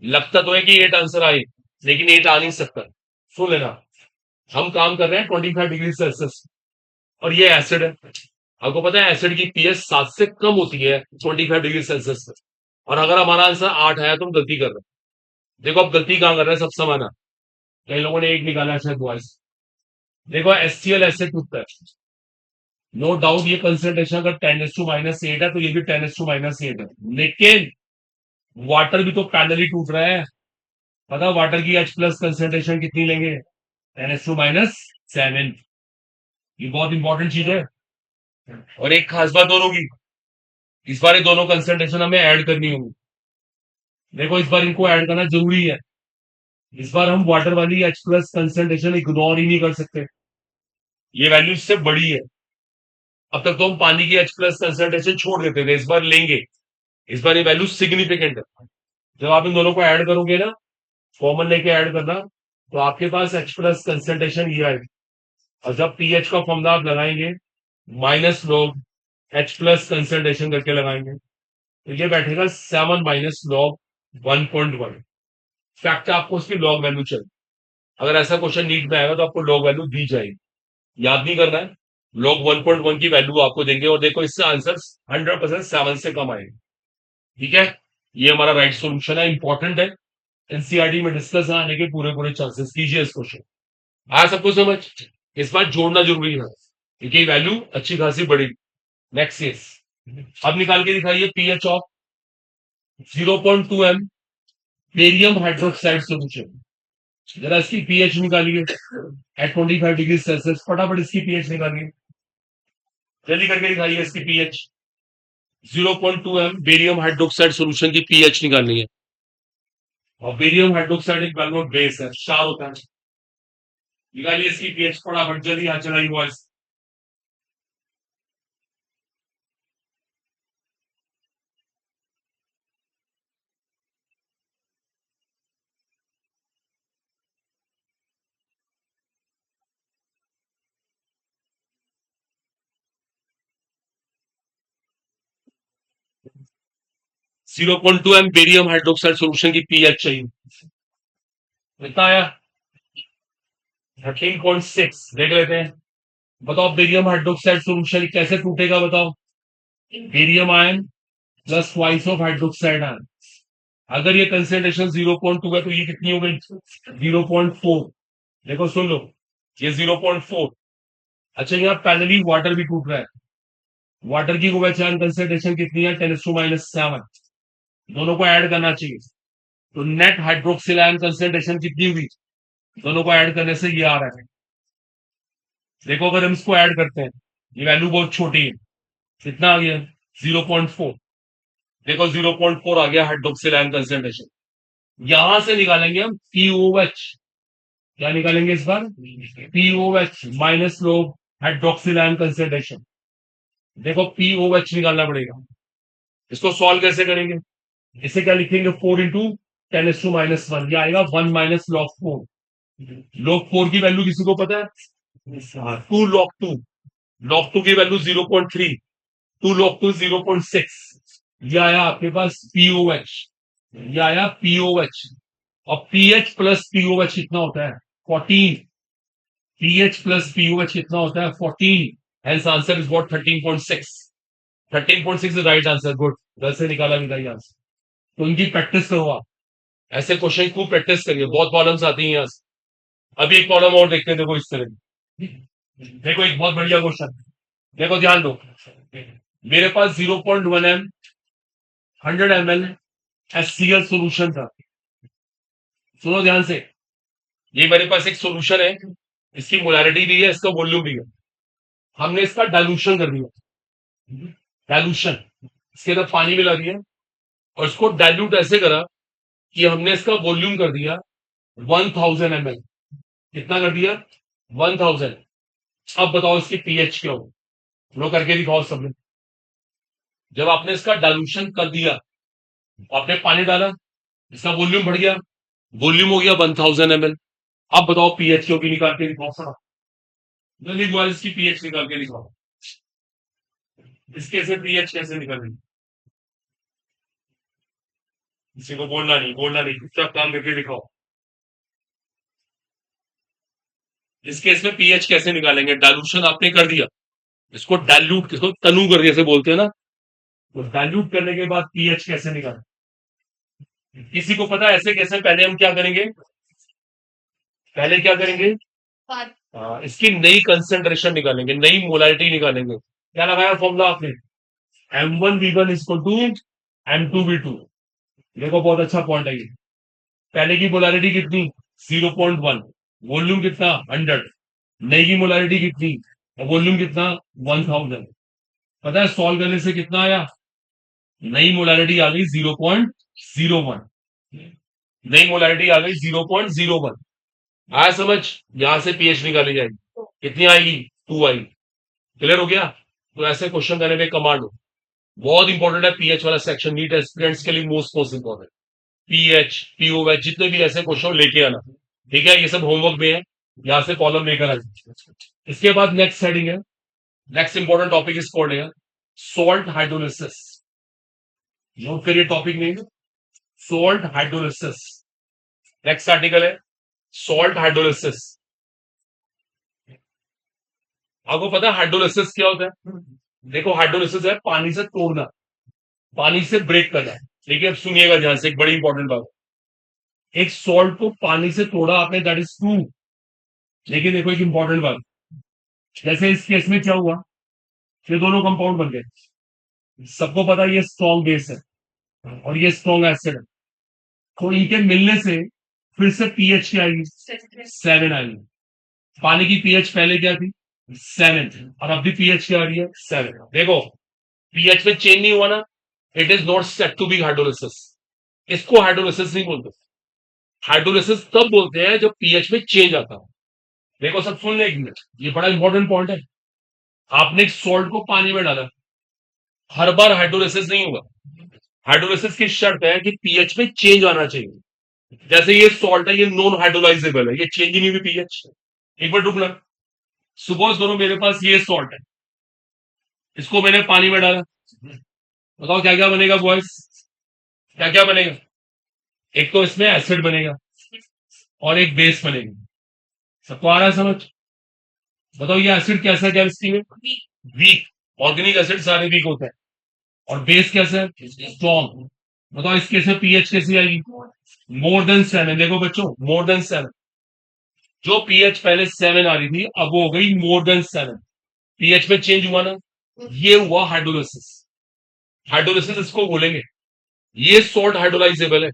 लगता तो है कि 8 आंसर आए, लेकिन 8 आ नहीं सकता। सुन लेना, हम काम कर रहे हैं 25 डिग्री सेल्सियस, और ये एसिड है। आपको पता है एसिड की पीएच 7 से कम होती है 25 डिग्री सेल्सियस पर। और अगर हमारा आंसर 8 आया तो हम गलती कर रहे हैं। देखो अब गलती कहाँ कर रहे हैं, सब समान है। कई लोगों ने एक निकाला है शायद बॉयज। देखो HCl ऐसे टूटता है। नो डाउट ये कंसंट्रेशन अगर 10⁻8 है तो ये भी 10⁻8 है, लेकिन वाटर भी तो पैरेलली टूट रहा है। पता वाटर की H प्लस कंसंट्रेशन कितनी लेंगे? 10⁻7। ये बहुत इंपॉर्टेंट चीज है। और एक खास बात और होगी, इस बार ये दोनों कंसंट्रेशन हमें ऐड करनी होगी। देखो इस बार इनको ऐड करना जरूरी है। इस बार हम वाटर वाली H प्लस कंसंट्रेशन इग्नोर ही नहीं कर सकते। ये वैल्यू इससे बड़ी है। अब तक तो हम पानी की H प्लस कंसंट्रेशन छोड़ देते थे, इस बार लेंगे। इस बार ये वैल्यू सिग्निफिकेंट है। जब आप इन दोनों को ऐड करोगे ना, कॉमन लेके ऐड करना, तो आपके पास H प्लस कंसंट्रेशन ये आएगी। और जब पीएच का फॉर्मूला आप लगाएंगे, minus log H plus concentration करके लगाएंगे, तो ये बैठेगा 7 माइनस लॉग 1.1। फैक्ट आपको उसकी लॉग वैल्यू चाहिए। अगर ऐसा क्वेश्चन नीट में आएगा तो आपको लॉग वैल्यू दी जाएगी। याद नहीं करना है। लॉग 1.1 की वैल्यू आपको देंगे और देखो इससे आंसर 100% 7 से कम आएंगे। ठीक है, ये हमारा राइट सॉल्यूशन है, इंपॉर्टेंट है। एनसीईआरटी में डिस्कस आने के पूरे पूरे चांसेस। कीजिए इस क्वेश्चन। आया सबको समझ? इस बार जोड़ना जरूरी है क्योंकि वैल्यू अच्छी खासी बढ़ेगी। नेक्स्ट केस अब निकाल के दिखाइए। PH of 0.2 m barium hydroxide solution. जरा इसकी पीएच निकालिए एट 25 डिग्री सेल्सियस। फटाफट इसकी पीएच निकालिए, जल्दी करके दिखाइए इसकी pH. 0.2 m barium hydroxide solution की पीएच निकालनी है। और बेरियम हाइड्रोक्साइड एक वेल नोन बेस है, क्षार होता है। निकालिए इसकी पीएच फटाफट, जल्दी हाथ चलाइए boys. 0.2 m barium hydroxide solution की पीएच चाहिए। कितना आया? 13.6। देख लेते हैं। बताओ बेरियम हाइड्रोक्साइड सोल्यूशन कैसे टूटेगा, बताओ। Barium ion plus twice of hydroxide ion. अगर ये कंसेंट्रेशन 0.2 है तो ये कितनी हो गई? 0.4। देखो सुन लो, ये 0.4। अच्छा यहाँ पैरेलली वाटर भी टूट रहा है। वाटर की कोवेलेंट आयन कंसेंट्रेशन कितनी है? 10⁻7। दोनों को ऐड करना चाहिए, तो नेट हाइड्रोक्सिल आयन कंसेंट्रेशन कितनी हुई? दोनों को ऐड करने से ये आ रहा है। देखो अगर हम इसको ऐड करते हैं, ये वैल्यू बहुत छोटी है। कितना आ गया? 0.4। देखो 0.4 आ गया हाइड्रोक्सिल आयन कंसेंट्रेशन। यहां से निकालेंगे हम पीओएच। क्या निकालेंगे इस बार? POH minus log hydroxyl ion concentration. देखो पीओएच निकालना पड़ेगा। इसको सॉल्व कैसे करेंगे? इसे क्या लिखेंगे? 4 × 10⁻⁻1। ये आएगा 1 माइनस लॉग 4। लॉग 4 की वैल्यू किसी को पता है? 2 लॉग 2। लॉग 2 की वैल्यू 0.3। 2 लॉग 2 0.6। ये आया आपके पास पीओएच। ये आया पीओएच। और पीएच प्लस पीओएच कितना होता है? 14। पीएच प्लस पीओएच कितना होता है? 14। Hence answer is what? 13.6। 13.6 is right answer. Good, घर से निकाला भी आंसर। तो इनकी प्रैक्टिस करो आप। ऐसे क्वेश्चन खूब प्रैक्टिस करिए, बहुत प्रॉब्लम्स आती हैं यहाँ से। अभी एक प्रॉब्लम और देखते हैं। देखो इस तरह की। देखो एक बहुत बढ़िया क्वेश्चन। देखो ध्यान दो। मेरे पास 0.1 m 100 ml HCl सोल्यूशन था। सुनो ध्यान से। ये मेरे पास एक सोल्यूशन है, इसकी मोलैरिटी भी है, इसका वॉल्यूम भी है। हमने इसका डाइल्यूशन कर दिया। डाइल्यूशन, इसके अंदर पानी मिला दिया और इसको डाइल्यूट ऐसे करा कि हमने इसका वॉल्यूम कर दिया 1000 ml। कितना कर दिया? 1000। अब बताओ इसकी पीएच क्या हो? लो करके दिखाओ सबने। जब आपने इसका डाइल्यूशन कर दिया, आपने पानी डाला, इसका वॉल्यूम बढ़ गया, वॉल्यूम हो गया 1000 ml। अब बताओ पीएच क्यों की निकाल के दिखाओ सर। जल्दी बुआ इसकी पीएच निकाल के दिखाओ। इसके से पीएच कैसे निकालेंगे? किसी को बोलना नहीं, बोलना नहीं, चुपचाप काम करके दिखाओ। इस केस में पीएच कैसे निकालेंगे? डाइल्यूशन आपने कर दिया, इसको डाइल्यूट, किसको तनु कर दिया, जैसे बोलते हैं ना। तो डाइल्यूट करने के बाद पीएच कैसे निकालें? किसी को पता है ऐसे कैसे? पहले हम क्या करेंगे, पहले क्या करेंगे, But इसकी नई कंसेंट्रेशन निकालेंगे, नई मोलारिटी निकालेंगे। क्या लगाया फॉर्मूला आपने? M1V1 equal to M2V2। देखो बहुत अच्छा पॉइंट है ये। पहले की मोलारिटी कितनी? 0.1। वॉल्यूम कितना? 100। नई की मोलारिटी कितनी? वॉल्यूम कितना? 1000। पता है सॉल्व करने से कितना आया? नई मोलारिटी आ गई 0.01। नई मोलारिटी आ गई 0.01। आया समझ? यहां से पीएच निकाली जाएगी, कितनी आएगी? 2 आएगी। क्लियर हो गया? तो ऐसे क्वेश्चन करने में कमांड हो, बहुत इंपॉर्टेंट है पीएच वाला सेक्शन, नीट एस्पिरेंट्स के लिए मोस्ट इंपॉर्टेंट। पीएच, पीओएच, जितने भी ऐसे क्वेश्चन लेके आना, ठीक है? ये सब होमवर्क में है, यहां से कॉलम लेकर आए। इसके बाद नेक्स्ट हेडिंग है, next important topic is called है सॉल्ट हाइड्रोलिसिस। नोट करिए topic name, salt hydrolysis. Next article है सॉल्ट हाइड्रोलिसिस। आपको पता है हाइड्रोलिसिस क्या होता है? देखो हाइड्रोलिसिस है पानी से तोड़ना, पानी से ब्रेक करना। देखिए अब सुनिएगा ध्यान से, एक बड़ी इंपॉर्टेंट बात। एक सॉल्ट को पानी से तोड़ा आपने, दैट इज ट्रू। लेकिन देखो एक इंपॉर्टेंट बात, जैसे इस केस में क्या हुआ, ये दोनों कंपाउंड बन गए। सबको पता है ये स्ट्रॉन्ग बेस है और ये स्ट्रॉन्ग एसिड है, तो इनके मिलने से फिर से पीएच क्या आएगी? 7 आएगी। पानी की पीएच पहले क्या थी? 7 और अब भी पीएच क्या आ रही है? 7। देखो पीएच में चेंज नहीं हुआ ना, it is not said to be hydrolysis. इसको हाइड्रोलिसिस नहीं बोलते। हाइड्रोलिसिस तब बोलते हैं जब पीएच में चेंज आता है। देखो सब सुन ले एक मिनट, ये बड़ा इंपॉर्टेंट पॉइंट है। आपने एक सॉल्ट को पानी में डाला, हर बार हाइड्रोलिसिस नहीं होगा। हाइड्रोलिसिस की शर्त है कि पीएच में चेंज आना चाहिए। जैसे ये सॉल्ट है, ये नॉन हाइड्रोलाइजेबल है, ये चेंज ही नहीं हुई पीएच। एक बार रुकना, सपोज करो मेरे पास ये सॉल्ट है, इसको मैंने पानी में डाला, बताओ क्या क्या बनेगा बॉयज? क्या क्या बनेगा? एक तो इसमें एसिड बनेगा और एक बेस बनेगी। सबको आ रहा है समझ? बताओ ये एसिड कैसा है केमिस्ट्री में? वीक। ऑर्गेनिक एसिड सारे वीक होते हैं। और बेस कैसा है? स्ट्रॉन्ग। बताओ इस केस में पीएच कैसी आएगी? मोर देन 7। देखो बच्चों मोर देन 7, जो पीएच पहले 7 आ रही थी अब वो हो गई मोर देन 7। पीएच में चेंज हुआ ना, ये हुआ हाइड्रोलिसिस। हाइड्रोलिसिस इसको बोलेंगे। ये सॉल्ट हाइड्रोलाइजेबल है।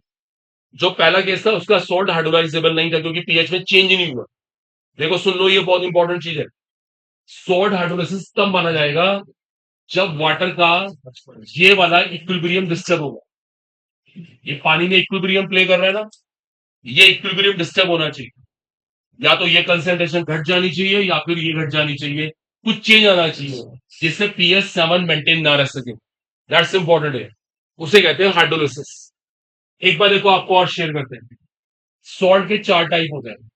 जो पहला केस था उसका सॉल्ट हाइड्रोलाइजेबल नहीं था क्योंकि पीएच में चेंज ही नहीं हुआ। देखो सुन लो, ये बहुत इंपॉर्टेंट चीज है। सॉल्ट हाइड्रोलिसिस तब माना जाएगा जब वाटर का ये वाला इक्विलिब्रियम डिस्टर्ब होगा। ये पानी में इक्विलिब्रियम प्ले कर रहा है ना, ये इक्विलिब्रियम डिस्टर्ब होना चाहिए। या तो ये कंसेंट्रेशन घट जानी चाहिए या फिर ये घट जानी चाहिए, कुछ चेंज आना चाहिए जिससे पीएच 7 मेंटेन ना रह सके। दैट्स इंपॉर्टेंट है, उसे कहते हैं हाइड्रोलिसिस। एक बार देखो आपको और शेयर करते हैं। सॉल्ट के 4 टाइप होते हैं,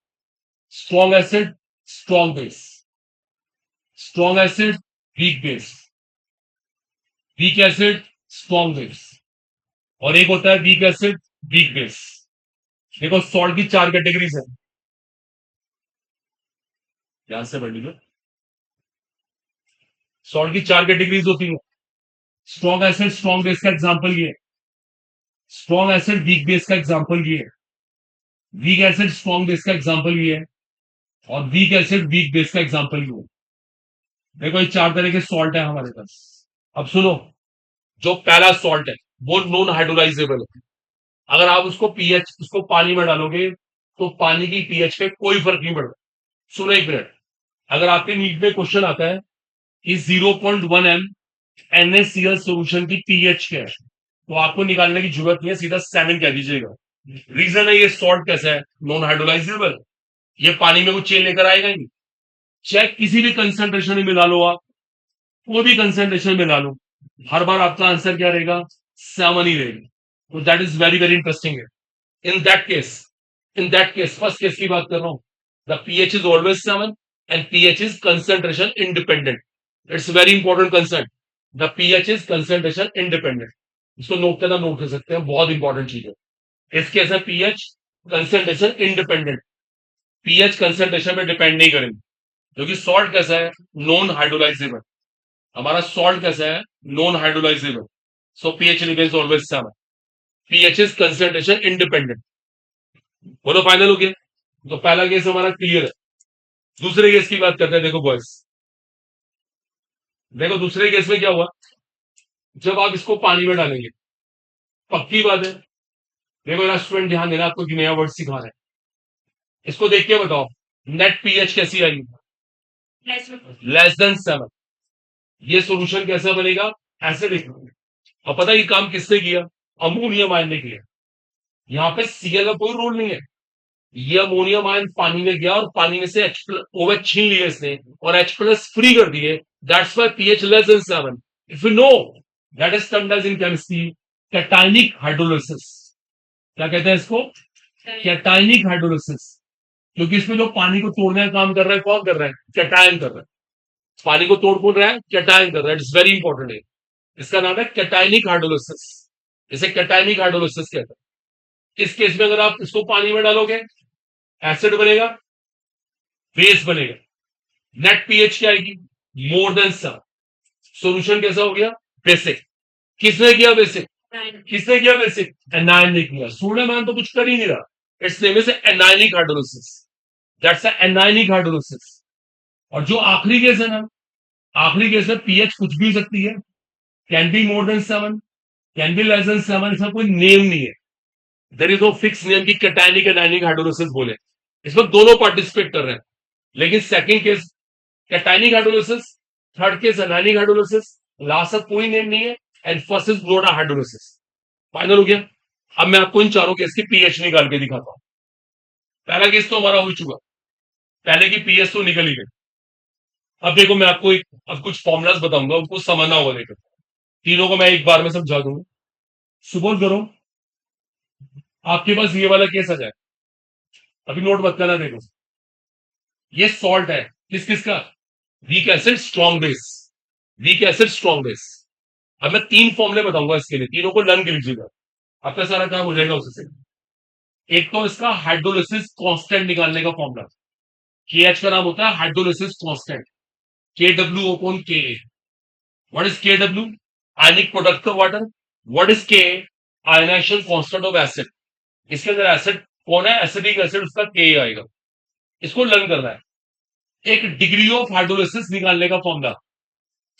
strong acid, strong base, strong acid, weak base, weak acid, strong base, और एक होता है वीक एसिड, वीक बेस। देखो सॉल्ट की 4 कैटेगरीज है, ध्यान से पढ़ लीजिए। सॉल्ट की 4 कैटेगरीज होती है। स्ट्रॉन्ग एसिड स्ट्रॉन्ग बेस का एग्जांपल ये है, स्ट्रॉन्ग एसिड वीक बेस का एग्जांपल ये है, वीक एसिड स्ट्रॉन्ग बेस का एग्जांपल ये है, और वीक एसिड वीक बेस का एग्जांपल ये है। देखो ये 4 तरह के सॉल्ट है हमारे पास। अब सुनो, जो पहला सॉल्ट है वो नॉन हाइड्रोलाइजेबल है। अगर आप उसको पीएच, उसको पानी में डालोगे तो पानी की पीएच पे कोई फर्क नहीं पड़ता। सुनो एक मिनट, अगर आपके नीट में क्वेश्चन आता है कि 0.1 एम NaCl सोल्यूशन की पीएच क्या है, तो आपको निकालने की जरूरत नहीं है, सीधा 7 कह दीजिएगा। रीजन है ये सॉल्ट कैसा है? Non hydrolysable. ये पानी में कुछ चेंज लेकर आएगा ही नहीं। चाहे किसी भी कंसेंट्रेशन में मिला लो आप, कोई भी कंसेंट्रेशन में लो, हर बार आपका आंसर क्या रहेगा? 7 ही रहेगा। तो that is very very interesting है। In that case first case की बात कर रहा हूं, the pH is always 7 and pH is concentration independent. It's very important concept, the pH is concentration independent. इसको नोट कर सकते हैं, बहुत इंपॉर्टेंट चीज है। इस केस में pH concentration independent, pH concentration में डिपेंड नहीं करेंगे क्योंकि सॉल्ट कैसा है? Non hydrolysable. हमारा सॉल्ट कैसा है? Non hydrolyzable. So pH remains always 7। PH is concentration independent. बोलो फाइनल हो गया। तो पहला केस हमारा क्लियर है। दूसरे केस की बात करते हैं। देखो बॉयज, देखो दूसरे केस में क्या हुआ। जब आप इसको पानी में डालेंगे, पक्की बात है, देखो यार स्टूडेंट ध्यान देना, आपको एक नया वर्ड सिखा रहे हैं। इसको देख के बताओ नेट पीएच कैसी आएगी? Less. Less than 7। ये सॉल्यूशन कैसा बनेगा? एसिडिक। और पता है ये काम किसने किया? अमोनियम आयन ने किया। यहाँ पे सीएल का कोई रोल नहीं है। ये अमोनियम आयन पानी में गया और पानी में से OH छीन लिया इसने और H+ फ्री कर दिए। That's why pH less than 7। If you know, that is termed as in chemistry cationic hydrolysis. क्या कहते हैं इसको? Cationic hydrolysis. क्योंकि इसमें जो पानी को तोड़ने का काम कर रहा है, कौन कर रहा है? कैटायन कर रहा है। पानी को तोड़ फोड़ रहा है, कैटायन कर रहा है। इट्स वेरी इंपॉर्टेंट है। इसका नाम है कैटायनिक हाइड्रोलिसिस। इसे कैटायनिक हाइड्रोलिसिस कहते हैं। इस केस में अगर आप इसको पानी में डालोगे, एसिड बनेगा, बेस बनेगा। नेट पीएच क्या आएगी? मोर देन 7। सॉल्यूशन कैसा हो गया? बेसिक। किसने किया बेसिक? किसने किया बेसिक? एनायन ने किया। सोडियम आयन तो कुछ कर ही नहीं रहा। It's name is anionic hydrolysis. That's anionic hydrolysis. और जो आखिरी केस है ना, आखिरी केस में पीएच कुछ भी हो सकती है। Can be more than 7, can be less than 7। इसका कोई नेम नहीं है। There is no fix name की कैटायनिक एनायनिक हाइड्रोलिसिस बोले। इसमें दोनों पार्टिसिपेट कर रहे हैं। लेकिन second case cationic hydrolysis, third case anionic hydrolysis, last तक कोई नेम नहीं है। एंड फर्स्ट इज ब्रोडा हाइड्रोलिसिस। फाइनल हो गया। अब मैं आपको इन चारों केस की पीएच निकाल के दिखाता हूं। पहला केस तो हमारा हो चुका। पहले की पीएच तो निकल ही गई। अब देखो मैं आपको अब कुछ फॉर्मुलाज बताऊंगा, उनको समझना होगा। देखो तीनों को मैं एक बार में समझा दूंगा। सुबह करो, आपके पास ये वाला केस आ जाए, अभी नोट मत करना। देखो ये सॉल्ट है, किस किस का? Weak acid strong base. Weak acid strong base. अब मैं 3 फॉर्मुले बताऊंगा इसके लिए, तीनों को लर्न कर लीजिएगा। आपका सारा काम हो जाएगा उससे। एक तो इसका हाइड्रोलिसिस कांस्टेंट निकालने का फॉर्मूला। केएच का नाम होता है hydrolysis constant, KW upon K. What is KW? Ionic product of water. What is K? Ionization constant of acid. इसके अंदर एसिड कौन है? एसिडिक एसिड, उसका के आएगा। इसको लर्न करना है। एक डिग्री ऑफ हाइड्रोलिसिस निकालने का फॉर्मूला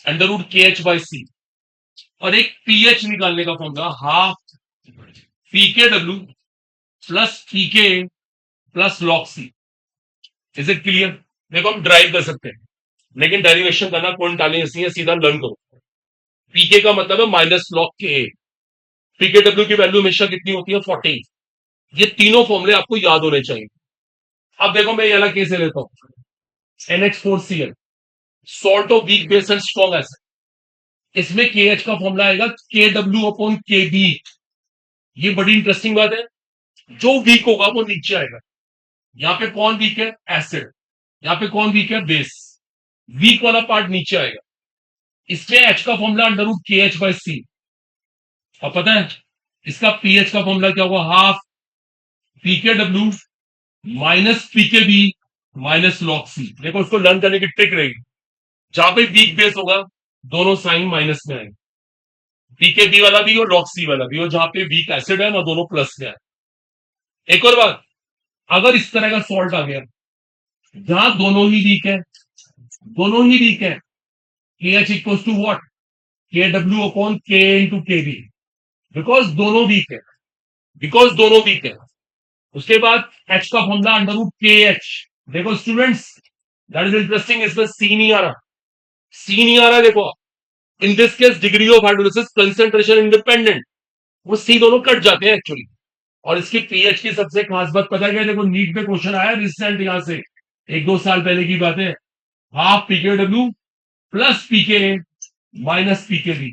√KH/C। और एक पीएच निकालने का formula half PKW plus PK plus log C। Is it clear? देखो हम ड्राइव कर सकते हैं, लेकिन डेरिवेशन करना कौन टालें, इसलिए सीधा लर्न करो। पीके का मतलब है माइनस log के। पीकेडब्ल्यू की वैल्यू हमेशा कितनी होती है? 40। ये तीनों फॉर्मूले आपको याद होने चाहिए। अब देखो मैं ये वाला केस लेता हूं, NH4Cl, salt of weak base and strong acid. इसमें KH का फॉर्मूला आएगा KW अपॉन KB। ये बड़ी इंटरेस्टिंग बात है। जो वीक होगा वो नीचे आएगा। यहां पे कौन वीक है? एसिड। यहां पे कौन वीक है? बेस। वीक वाला पार्ट नीचे आएगा। इसमें H का फॉर्मूला √KH/C। और पता है इसका पीएच का फॉर्मूला क्या होगा? Half PKW minus PKB minus log C। देखो उसको लर्न करने की ट्रिक रहेगी। जहां पे वीक बेस होगा दोनों साइन माइनस में आएंगे। PKB वाला भी और log C वाला भी। और जहां पे वीक एसिड है ना, दोनों प्लस में आए। एक और बात, अगर इस तरह का सॉल्ट आ गया जहां दोनों ही वीक है, दोनों ही वीक है, KH equals to what? KW upon K into KB। Because दोनों वीक है, बिकॉज दोनों वीक है। उसके बाद H का फॉर्मूला √KH। देखो स्टूडेंट्स, दैट इज इंटरेस्टिंग। इसमें C नहीं आ रहा, C नहीं आ रहा। देखो in this case degree of hydrolysis concentration independent, वो C दोनों कट जाते हैं एक्चुअली। और इसकी पीएच की सबसे खास बात पता है क्या? देखो नीट पे क्वेश्चन आया रिसेंट, यहां से 1-2 साल पहले की बात है। Half PKW plus PK minus PKB।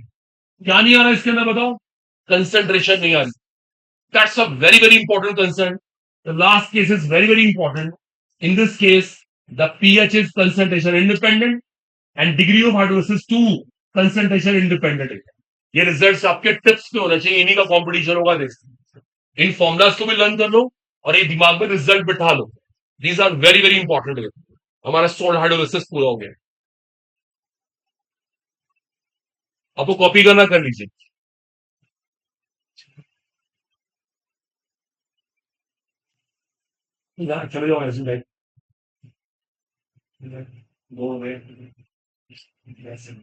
क्या नहीं आ रहा इसके अंदर बताओ? कंसेंट्रेशन नहीं आ रही। That's a very, very important concern. The last case is very, very important. In this case, the pH is concentration independent and degree of hydrolysis too concentration independent है। ये रिजल्ट्स आपके टिप्स पे होना चाहिए, इन्हीं का कंपटीशन होगा। इन formulas को भी लर्न कर लो और ये दिमाग में रिजल्ट बिठा लो। These are very very important. हमारा सॉल्ट हाइड्रोलिसिस पूरा हो गया। आपको कॉपी करना कर लीजिए। चले जाओ ऐसे लाइक दो में ऐसे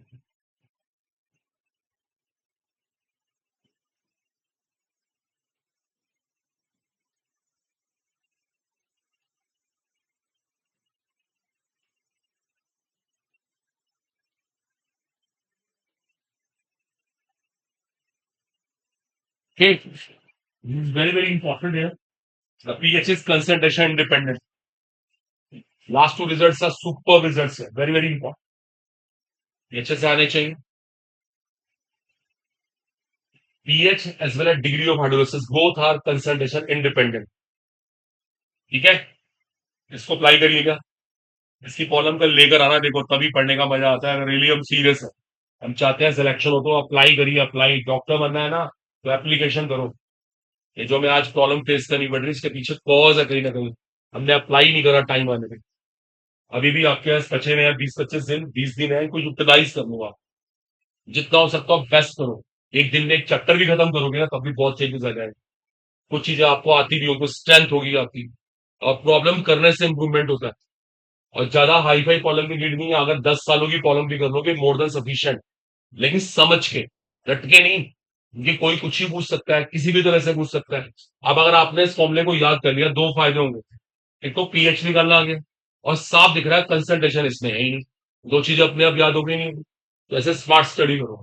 okay. This is very very important here. The pH is concentration independent. Last two results are super results here. Very very important. pH से आने चाहिए. pH as well as degree of hydrolysis both are concentration independent. ठीक है, इसको apply करिएगा. इसकी column का लेकर आना, देखो तभी पढ़ने का मजा आता है. अगर रियली हम सीरियस है, हम चाहते हैं सिलेक्शन हो, तो अप्लाई करिए. अप्लाई डॉक्टर बनना है ना, तो एप्लीकेशन करो. ये जो मैं आज प्रॉब्लम फेस करनी पड़ रही है, इसके पीछे कॉज है कहीं ना कहीं. हमने अप्लाई नहीं करा टाइम आने पे. अभी भी आपके पास बचे हुए हैं 20-25 दिन, 20 दिन है, कुछ यूटिलाइज कर लूंगा. जितना हो सकता है बेस्ट करो. एक दिन में एक चैप्टर भी खत्म करोगे ना, तब भी बहुत चेंजेस आ जाएंगे. कुछ चीजें आपको आती भी होगी, स्ट्रेंथ होगी आपकी. और प्रॉब्लम करने से इंप्रूवमेंट होता है. और ज्यादा हाई फाई कॉलम की नीड नहीं है. अगर 10 सालों की कॉलम भी कर लोगे, मोर देन सफिशिएंट. लेकिन समझ के, रट के नहीं. ये कोई कुछ ही पूछ सकता है, किसी भी तरह से पूछ सकता है. अब अगर आपने इस फॉर्मूले को याद कर लिया, दो फायदे होंगे. एक तो पीएच निकालना आ गया, और साफ दिख रहा है कंसंट्रेशन इसमें है ही नहीं. दो चीजें अपने आप याद हो गई नहीं. तो ऐसे स्मार्ट स्टडी करो.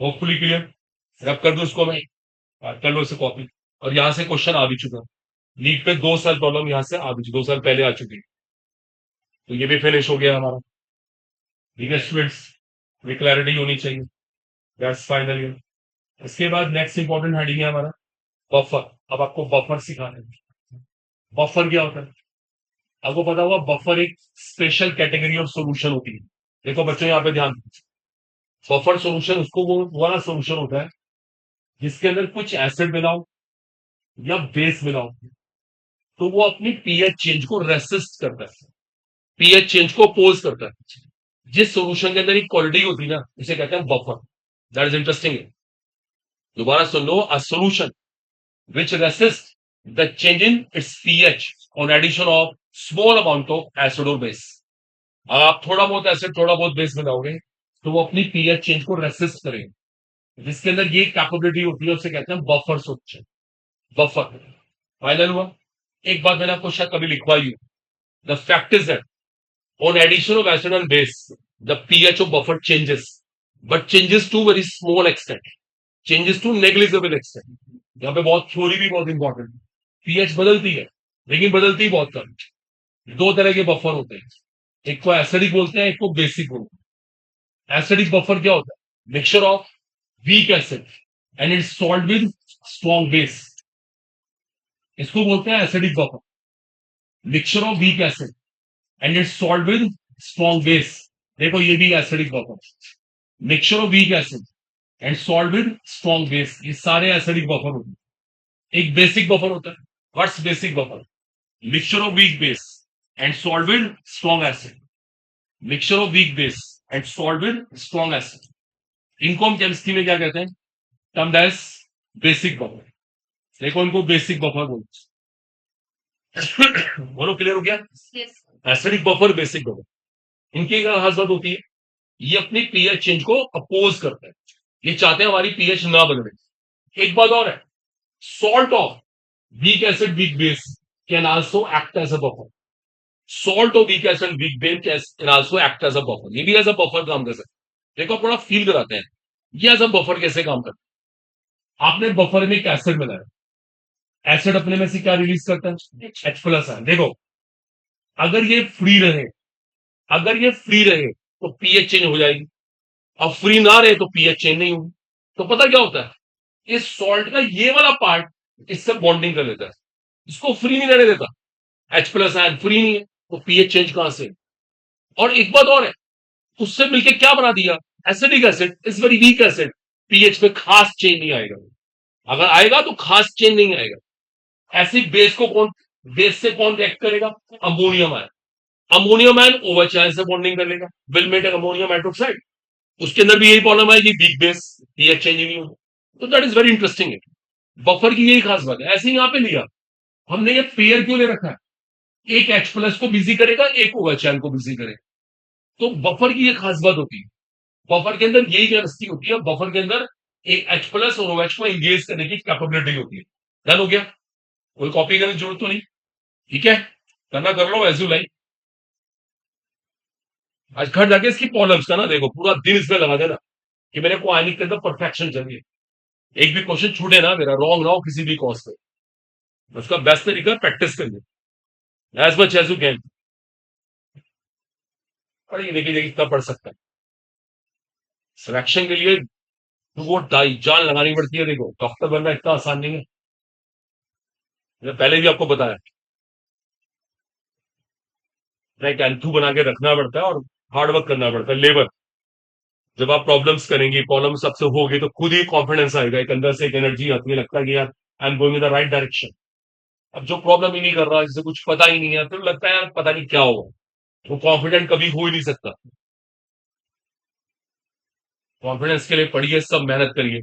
Hopefully clear. रब कर दो इसको मैं. कर लो इसे कॉपी. और यहाँ से क्वेश्चन आ भी चुका. नीट पे 2 साल प्रॉब्लम यहाँ से आ भी 2 साल पहले आ चुकी है. तो ये भी फिनिश हो गया हमारा. ठीक है स्टूडेंट्स, ये क्लैरिटी होनी चाहिए. That's final. इसके बाद नेक्स्ट इंपॉर्टेंट हेडिंग है हमारा बफर. अब आपको बफर सिखाना है. बफर क्या होता है आपको पता होगा. बफर एक स्पेशल कैटेगरी ऑफ सॉल्यूशन होती है. देखो बच्चों, यहाँ पे ध्यान दीजिए. बफर सॉल्यूशन उसको वो वाला सॉल्यूशन होता है जिसके अंदर कुछ एसिड मिलाओ या बेस मिलाओ, तो वो अपनी पीएच चेंज को रेसिस्ट करता है, पीएच चेंज को अपोज करता है. जिस सॉल्यूशन के अंदर एक क्वालिटी होती है ना, उसे कहते हैं बफर. That is interesting. दोबारा सुन लो. A solution which resist the change in its pH on addition of small amount of acid or base. अगर आप थोड़ा बहुत एसिड थोड़ा बहुत बेस मिलाओगे, तो वो अपनी पीएच चेंज को रेसिस्ट करेंगे. जिसके अंदर ये कैपेबिलिटी होती है, उसे कहते हैं बफर सॉल्यूशन. बफर फाइनल हुआ. एक बात मैंने आपको शायद कभी लिखवाई हो. The fact is that on addition of acid and base, the pH of buffer changes, but changes to very small extent, changes to negligible extent. यहाँ पे बहुत थ्योरी भी बहुत इंपॉर्टेंट. पीएच बदलती है, लेकिन बदलती बहुत कम. दो तरह के बफर होते हैं. एक को एसिडिक बोलते हैं, एक को बेसिक बोलते हैं. एसिडिक बफर क्या होता है? Mixture of weak acid and it's salt with strong base. इसको बोलते हैं acidic buffer. Mixture of weak acid and it's salt with strong base. देखो ये भी acidic buffer. Mixture of weak acid and salt with strong base, ये सारे acidic buffer होते हैं. एक बेसिक बफर होता है. What's basic buffer? Mixture of weak base and salt with strong acid. Mixture of weak base and salt with strong acid. इनको हम chemistry में क्या कहते हैं? Termed as basic buffer. देखो इनको बेसिक बफर बोलते हैं. बोलो क्लियर हो गया. Yes. Acidic buffer, basic buffer. इनकी क्या खास बात होती है? ये अपनी पीएच चेंज को अपोज करते हैं. ये चाहते हैं हमारी पीएच ना बदले. एक बात और है, salt of weak acid weak base can also act as a buffer. Salt of weak acid weak base can also act as a buffer. ये भी एज अ बफर काम कर सकते हैं. देखो थोड़ा फील कराते हैं ये एज अ बफर कैसे काम करता है. आपने बफर में एक एसिड मिलाया. एसिड अपने में से क्या रिलीज करता है? H+ है. देखो अगर ये फ्री रहे, अगर ये फ्री रहे तो पीएच चेंज हो जाएगी. अब फ्री ना रहे तो पीएच चेंज नहीं होगी. तो पता क्या होता है, इस सॉल्ट का ये वाला पार्ट इससे बॉन्डिंग कर लेता है, इसको फ्री नहीं रहने देता. H+ आयन फ्री नहीं है, तो पीएच चेंज कहां से? और एक बात और है, उससे मिलके क्या बना दिया? Acidic acid is very weak acid. PH में खास चेंज नहीं आएगा. अगर आएगा तो खास चेंज नहीं आएगा. एसिड बेस को कौन, बेस से कौन रिएक्ट करेगा? Ammonium ion. Ammonium ion OH ion से बॉन्डिंग कर लेगा, विल मेक अमोनियम हाइड्रोक्साइड. उसके अंदर भी यही प्रॉब्लम है कि वीक बेस, पीएच चेंज नहीं होगा. तो that is very interesting. Buffer की यही खास बात है. ऐसे ही यहां पे लिया हमने, ये पेयर क्यों ले रखा है? एक H प्लस को बिजी करेगा, एक OH आयन को बिजी करेगा। तो बफर की ये खास बात होती है, बफर के अंदर यही व्यवस्थी होती है, बफर के अंदर एक H प्लस और OH को एंगेज करने की कैपेबिलिटी होती है। डन हो गया, कोई कॉपी करने की जरूरत तो नहीं, ठीक है, करना कर लो एज यू लाइक। आज घर जाके इसकी प्रॉब्लम्स का ना देखो, पूरा दिन इसमें लगा देना कि मेरे को आयनिक के अंदर परफेक्शन चाहिए, एक भी क्वेश्चन छूटे ना मेरा, रॉन्ग ना हो किसी भी कॉज पे, उसका बेस्ट तरीका प्रैक्टिस करिए as much as you can. पढ़िए, देखिए कितना पढ़ सकता है। सिलेक्शन के लिए वो डाई जान लगानी पड़ती है। देखो डॉक्टर बनना इतना आसान नहीं है, मैंने पहले भी आपको बताया, एक एंथू बना के रखना पड़ता है और हार्ड वर्क करना पड़ता है, लेबर। जब आप प्रॉब्लम्स करेंगे, प्रॉब्लम सबसे होगी, तो खुद ही कॉन्फिडेंस आएगा, एक अंदर से एक एनर्जी आती है, लगता है कि यार I am going in the right direction. अब जो प्रॉब्लम ही नहीं कर रहा, जिसे कुछ पता ही नहीं है, तो लगता है यार पता नहीं क्या होगा, वो कॉन्फिडेंट कभी हो ही नहीं सकता। कॉन्फिडेंस के लिए पढ़िए, सब मेहनत करिए,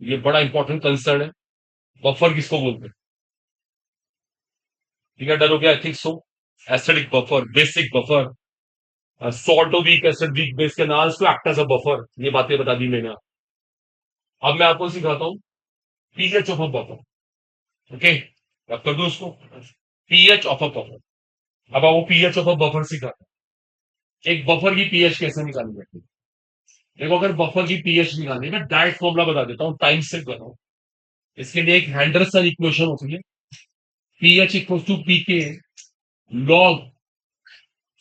ये बड़ा इंपॉर्टेंट कंसर्न है। बफर किसको बोलते हैं, ठीक है, डर हो गया, I think so. Acidic buffer, basic buffer, salt weak acid weak base के नाल to act as a buffer, ये बातें बता दी मैंने। अब मैं आपको सिखाता हूँ pH of a buffer, okay, अब कर दो उसको, पीएच ऑफ अ बफर। अब वो पीएच ऑफ अ बफर सिखाता हूं, एक बफर की पीएच कैसे निकालनी है। देखो, अगर बफर की पीएच निकालनी है, मैं डायरेक्ट फॉर्मूला बता देता हूँ, टाइम से बनाओ। इसके लिए एक हैंडरसन इक्वेशन होती है, pH equal to pK log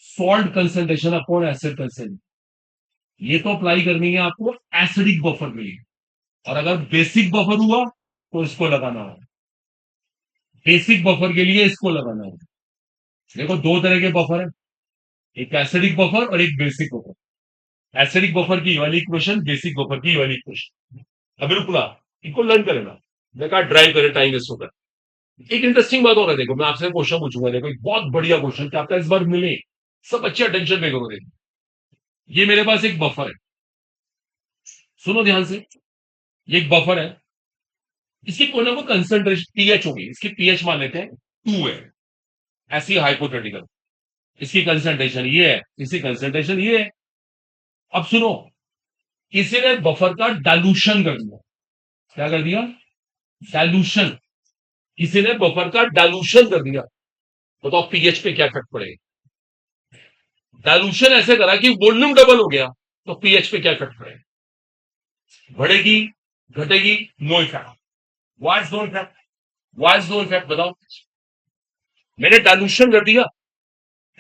salt concentration upon acid concentration. ये तो अप्लाई करनी है आपको एसिडिक बफर के लिए, और अगर बेसिक बफर हुआ तो इसको लगाना है, बेसिक बफर के लिए इसको लगाना है। देखो दो तरह के बफर है, एक एसिडिक बफर और एक बेसिक बफर। एसिडिक बफर की वाली इक्वेशन, बेसिक बफर की वाली इक्वेशन। अभी रुकना, इनको लर्न करेगा, देखा ड्राइव करे टाइम वेस्ट होकर। एक इंटरेस्टिंग बात हो रहा है, देखो मैं आपसे क्वेश्चन पूछूंगा, देखो एक बहुत बढ़िया क्वेश्चन कि आपका इस बार मिले, सब अच्छे अटेंशन पे करो। देखो ये मेरे पास एक बफर है, सुनो ध्यान से, ये एक बफर है, इसकी कोई ना कोई कंसेंट्रेशन पीएच होगी, इसकी पीएच मान लेते हैं 2 है, ऐसी हाइपोथेटिकल, इसकी कंसेंट्रेशन ये है, इसकी कंसेंट्रेशन ये है। अब सुनो, किसी ने बफर का डाइल्यूशन कर दिया, क्या कर दिया, डाइल्यूशन, किसी ने बफर का डाइल्यूशन कर दिया, बताओ पीएच पे क्या इफेक्ट पड़ेगा। डाइल्यूशन ऐसे करा कि वॉल्यूम डबल हो गया, तो पीएच पे क्या इफेक्ट पड़ेगा, बढ़ेगी, घटेगी, no effect. Wise no effect, wise no effect, बताओ। मैंने डाइल्यूशन कर दिया,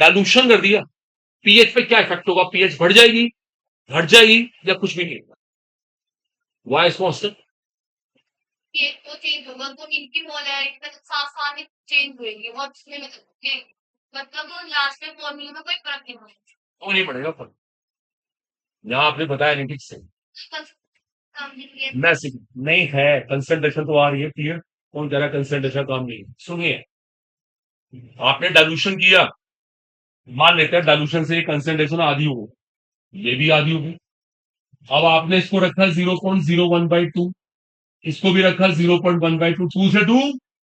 डाइल्यूशन कर दिया, पीएच पे क्या इफेक्ट होगा, पीएच बढ़ जाएगी, घट जाएगी, या कुछ भी नहीं होगा। वाइज कांस्टेंट, ये तो चेंज होगा, तो इनकी मोलैरिटी मतलब साफ-साफ ही चेंज होएगी और इसमें मतलब वो लास्ट में फॉर्मूले में कोई फर्क नहीं होगा। तो नहीं पड़ेगा फर्क, यहां आपने बताया नहीं ठीक से, कॉम्प्लिकेट मैं सीख नहीं है, कंसंट्रेशन तो आ रही है क्लियर, कौन कह रहा कंसंट्रेशन काम नहीं है। सुनिए, आपने डाइल्यूशन किया, मान लेते हैं डाइल्यूशन से कंसंट्रेशन आधी हो, ये भी आधी होगी। अब आपने इसको रखा 0.01/2, इसको भी रखा 0.1/2, 2 से 2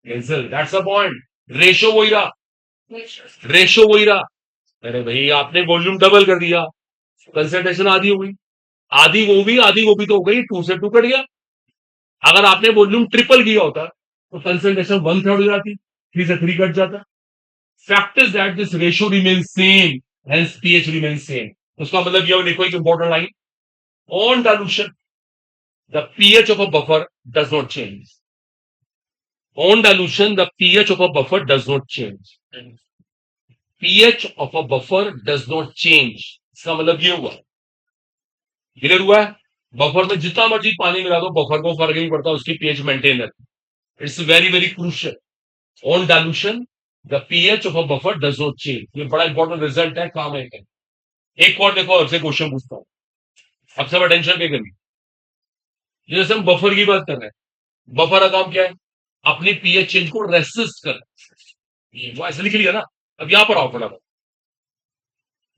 cancel, that's a point, ratio वही रहा, रेशो वही रहा। अरे भाई आपने वॉल्यूम डबल कर दिया, कंसंट्रेशन आधी हो गई, आधी वो भी, आधी वो भी तो हो गई, 2 से 2 कट गया। अगर आपने वॉल्यूम ट्रिपल किया होता तो कंसंट्रेशन 1/3 हो जाती, 3 से 3 कट जाता। Fact is that this ratio remains same, hence pH remains same. उसका मतलब ये देखो, एक important line, on dilution the pH of a buffer does not change, on dilution the pH of a buffer does not change, pH of a buffer does not change. इसका मतलब ये हुआ, clear हुआ है, बफर में जितना मर्जी पानी मिला दो, बफर को फर्क नहीं पड़ता, उसकी पीएच मेंटेन रहती। It's very very crucial, on dilution the pH of a buffer does not change, ये बड़ा इंपॉर्टेंट रिजल्ट है, काम है। एक और देखो, आपसे क्वेश्चन पूछता हूं, अब सब अटेंशन पे करिए, जैसे हम बफर की बात कर रहे हैं, बफर का काम क्या है, अपनी पीएच चेंज को रेसिस्ट कर, वो ऐसे लिख लिया ना। अब यहां पर आओ फटाफट,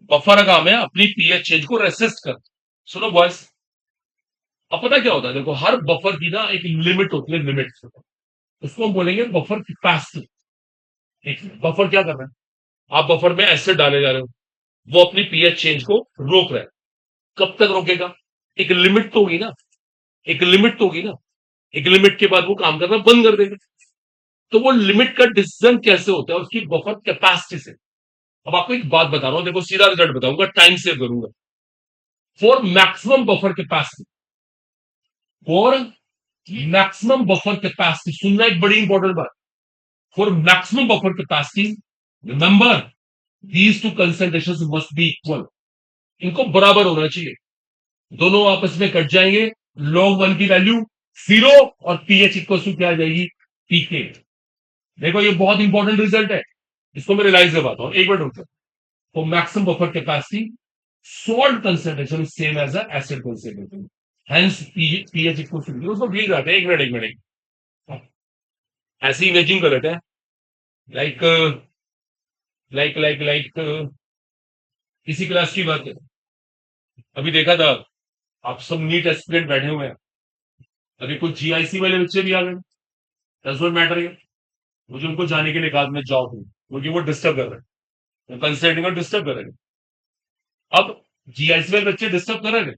बफर का काम है अपनी पीएच चेंज को रेसिस्ट कर। सुनो बॉयस, अब पता क्या होता है, देखो हर बफर की ना एक लिमिट होती है, लिमिट, उसको हम बोलेंगे बफर कैपेसिटी। बफर क्या कर रहा है, आप बफर में एसिड डाले जा रहे हो, वो अपनी पीएच चेंज को रोक रहा है। कब तक रोकेगा, एक लिमिट तो होगी ना, एक लिमिट तो होगी ना, एक लिमिट के बाद वो काम करना बंद कर देगा। तो वो लिमिट का डिसीजन कैसे होता है, उसकी बफर कैपेसिटी से। अब आपको एक बात बता रहा हूं, देखो सीधा रिजल्ट बताऊंगा, टाइम सेव करूंगा। For maximum buffer capacity, for maximum buffer capacity, सुनना एक बड़ी इंपॉर्टेंट बात, for maximum buffer capacity remember these two concentration must be equal, इनको बराबर होना चाहिए, दोनों आपस में कट जाएंगे, log 1 की वैल्यू 0 और पीएच इक्वल टू क्या आ जाएगी, पीके। देखो ये बहुत इंपॉर्टेंट रिजल्ट है, इसको मैं रियलाइज करवाता हूं, एक मिनट रुको। For maximum buffer capacity salt concentration same as acid concentration, hence pH equal to, उसको भूल जाते हैं, एक मिनट ऐसे इमेजिन कर लेते हैं, लाइक लाइक किसी क्लास की बात है, अभी देखा था, आप सब नीट एस्पिरेंट बैठे हुए हैं, अभी कुछ जीआईसी वाले बच्चे भी आ गए, डजंट मैटर ये, मुझे उनको जाने के लिए कहा मैं जाओ तुम, क्योंकि वो डिस्टर्ब कर रहे हैं, कंसल्टिंग और डिस्टर्ब कर रहे हैं। अब जीआईसी वाले बच्चे डिस्टर्ब कर रहे हैं,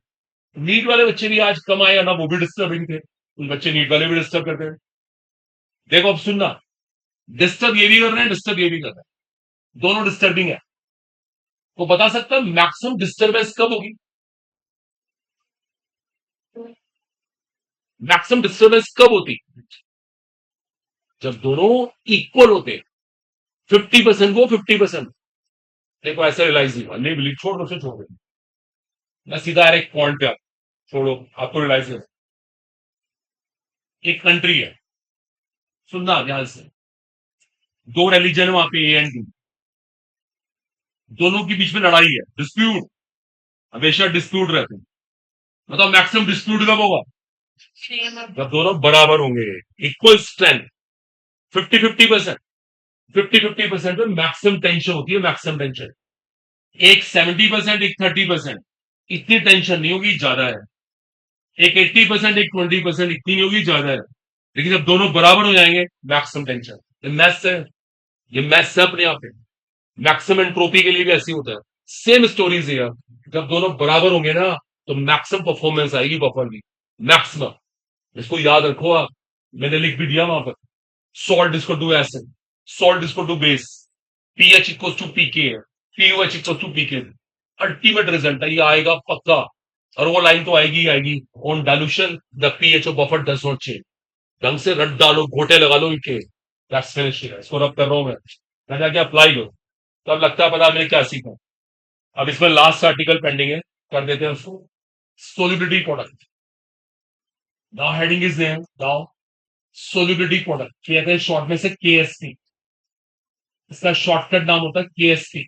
नीट वाले बच्चे भी आज कम आए ना, वो भी डिस्टर्बिंग थे, उन बच्चे नीट वाले भी डिस्टर्ब करते हैं। देखो अब सुनना, डिस्टर्ब ये भी कर रहे हैं, डिस्टर्ब ये भी कर रहे हैं, दोनों डिस्टर्बिंग है। वो बता सकता है मैक्सिमम डिस्टर्बेंस कब होगी, मैक्सिमम डिस्टर्बेंस कब होती, जब दोनों इक्वल होते, 50% को 50%। देखो ऐसा रियलाइज नहीं हुआ, नहीं बिलीव, छोड़ दो, छोड़ दो, मैं सीधा आ एक पॉइंट पे आप छोड़ो, आपको रियलाइज हो, एक कंट्री है, सुनना ध्यान से, दो रिलीजन है वहां पे, ए एंड बी, दोनों के बीच में लड़ाई है, डिस्प्यूट, हमेशा डिस्प्यूट रहते हैं। मतलब मैक्सिमम डिस्प्यूट कब होगा, जब दोनों बराबर होंगे, इक्वल स्ट्रेंथ, 50-50%, 50-50% में मैक्सिमम टेंशन होती है, मैक्सिमम टेंशन, एक 70%, एक 30%, इतनी टेंशन नहीं होगी, ज्यादा है, एक 80%, एक 20%, इतनी नहीं होगी, ज्यादा है, लेकिन जब दोनों बराबर हो जाएंगे, मैक्सिमम टेंशन, ये मैथ्स है, ये मैथ्स है अपने आप में। मैक्सिमम एंट्रोपी के लिए भी ऐसी होता है, सेम स्टोरीज है यार, जब दोनों बराबर होंगे ना, तो मैक्सिमम परफॉर्मेंस आएगी बफर की, मैक्सिमम, इसको याद रखो आप, मैंने लिख भी दिया वहां पर, सॉल्ट इसको टू एसिड, सॉल्ट इसको to base, pH equal to pK है, pOH equal to pK, ultimate result है, ये आएगा पक्का, और वो लाइन तो आएगी ही आएगी, on dilution the pH of buffer does not change, ढंग से रट डालो, घोटे लगा लो इनके, दैट्स फिनिश, इसको रब कर रहा हूं मैं जाके अप्लाई करो, तो अब लगता है पता मैंने क्या सीखा। अब इसमें लास्ट आर्टिकल पेंडिंग है, कर देते हैं उसको, solubility product, now heading is there, now solubility product कहते हैं शॉर्ट में से केएसपी, इसका शॉर्टकट नाम होता है केएसपी,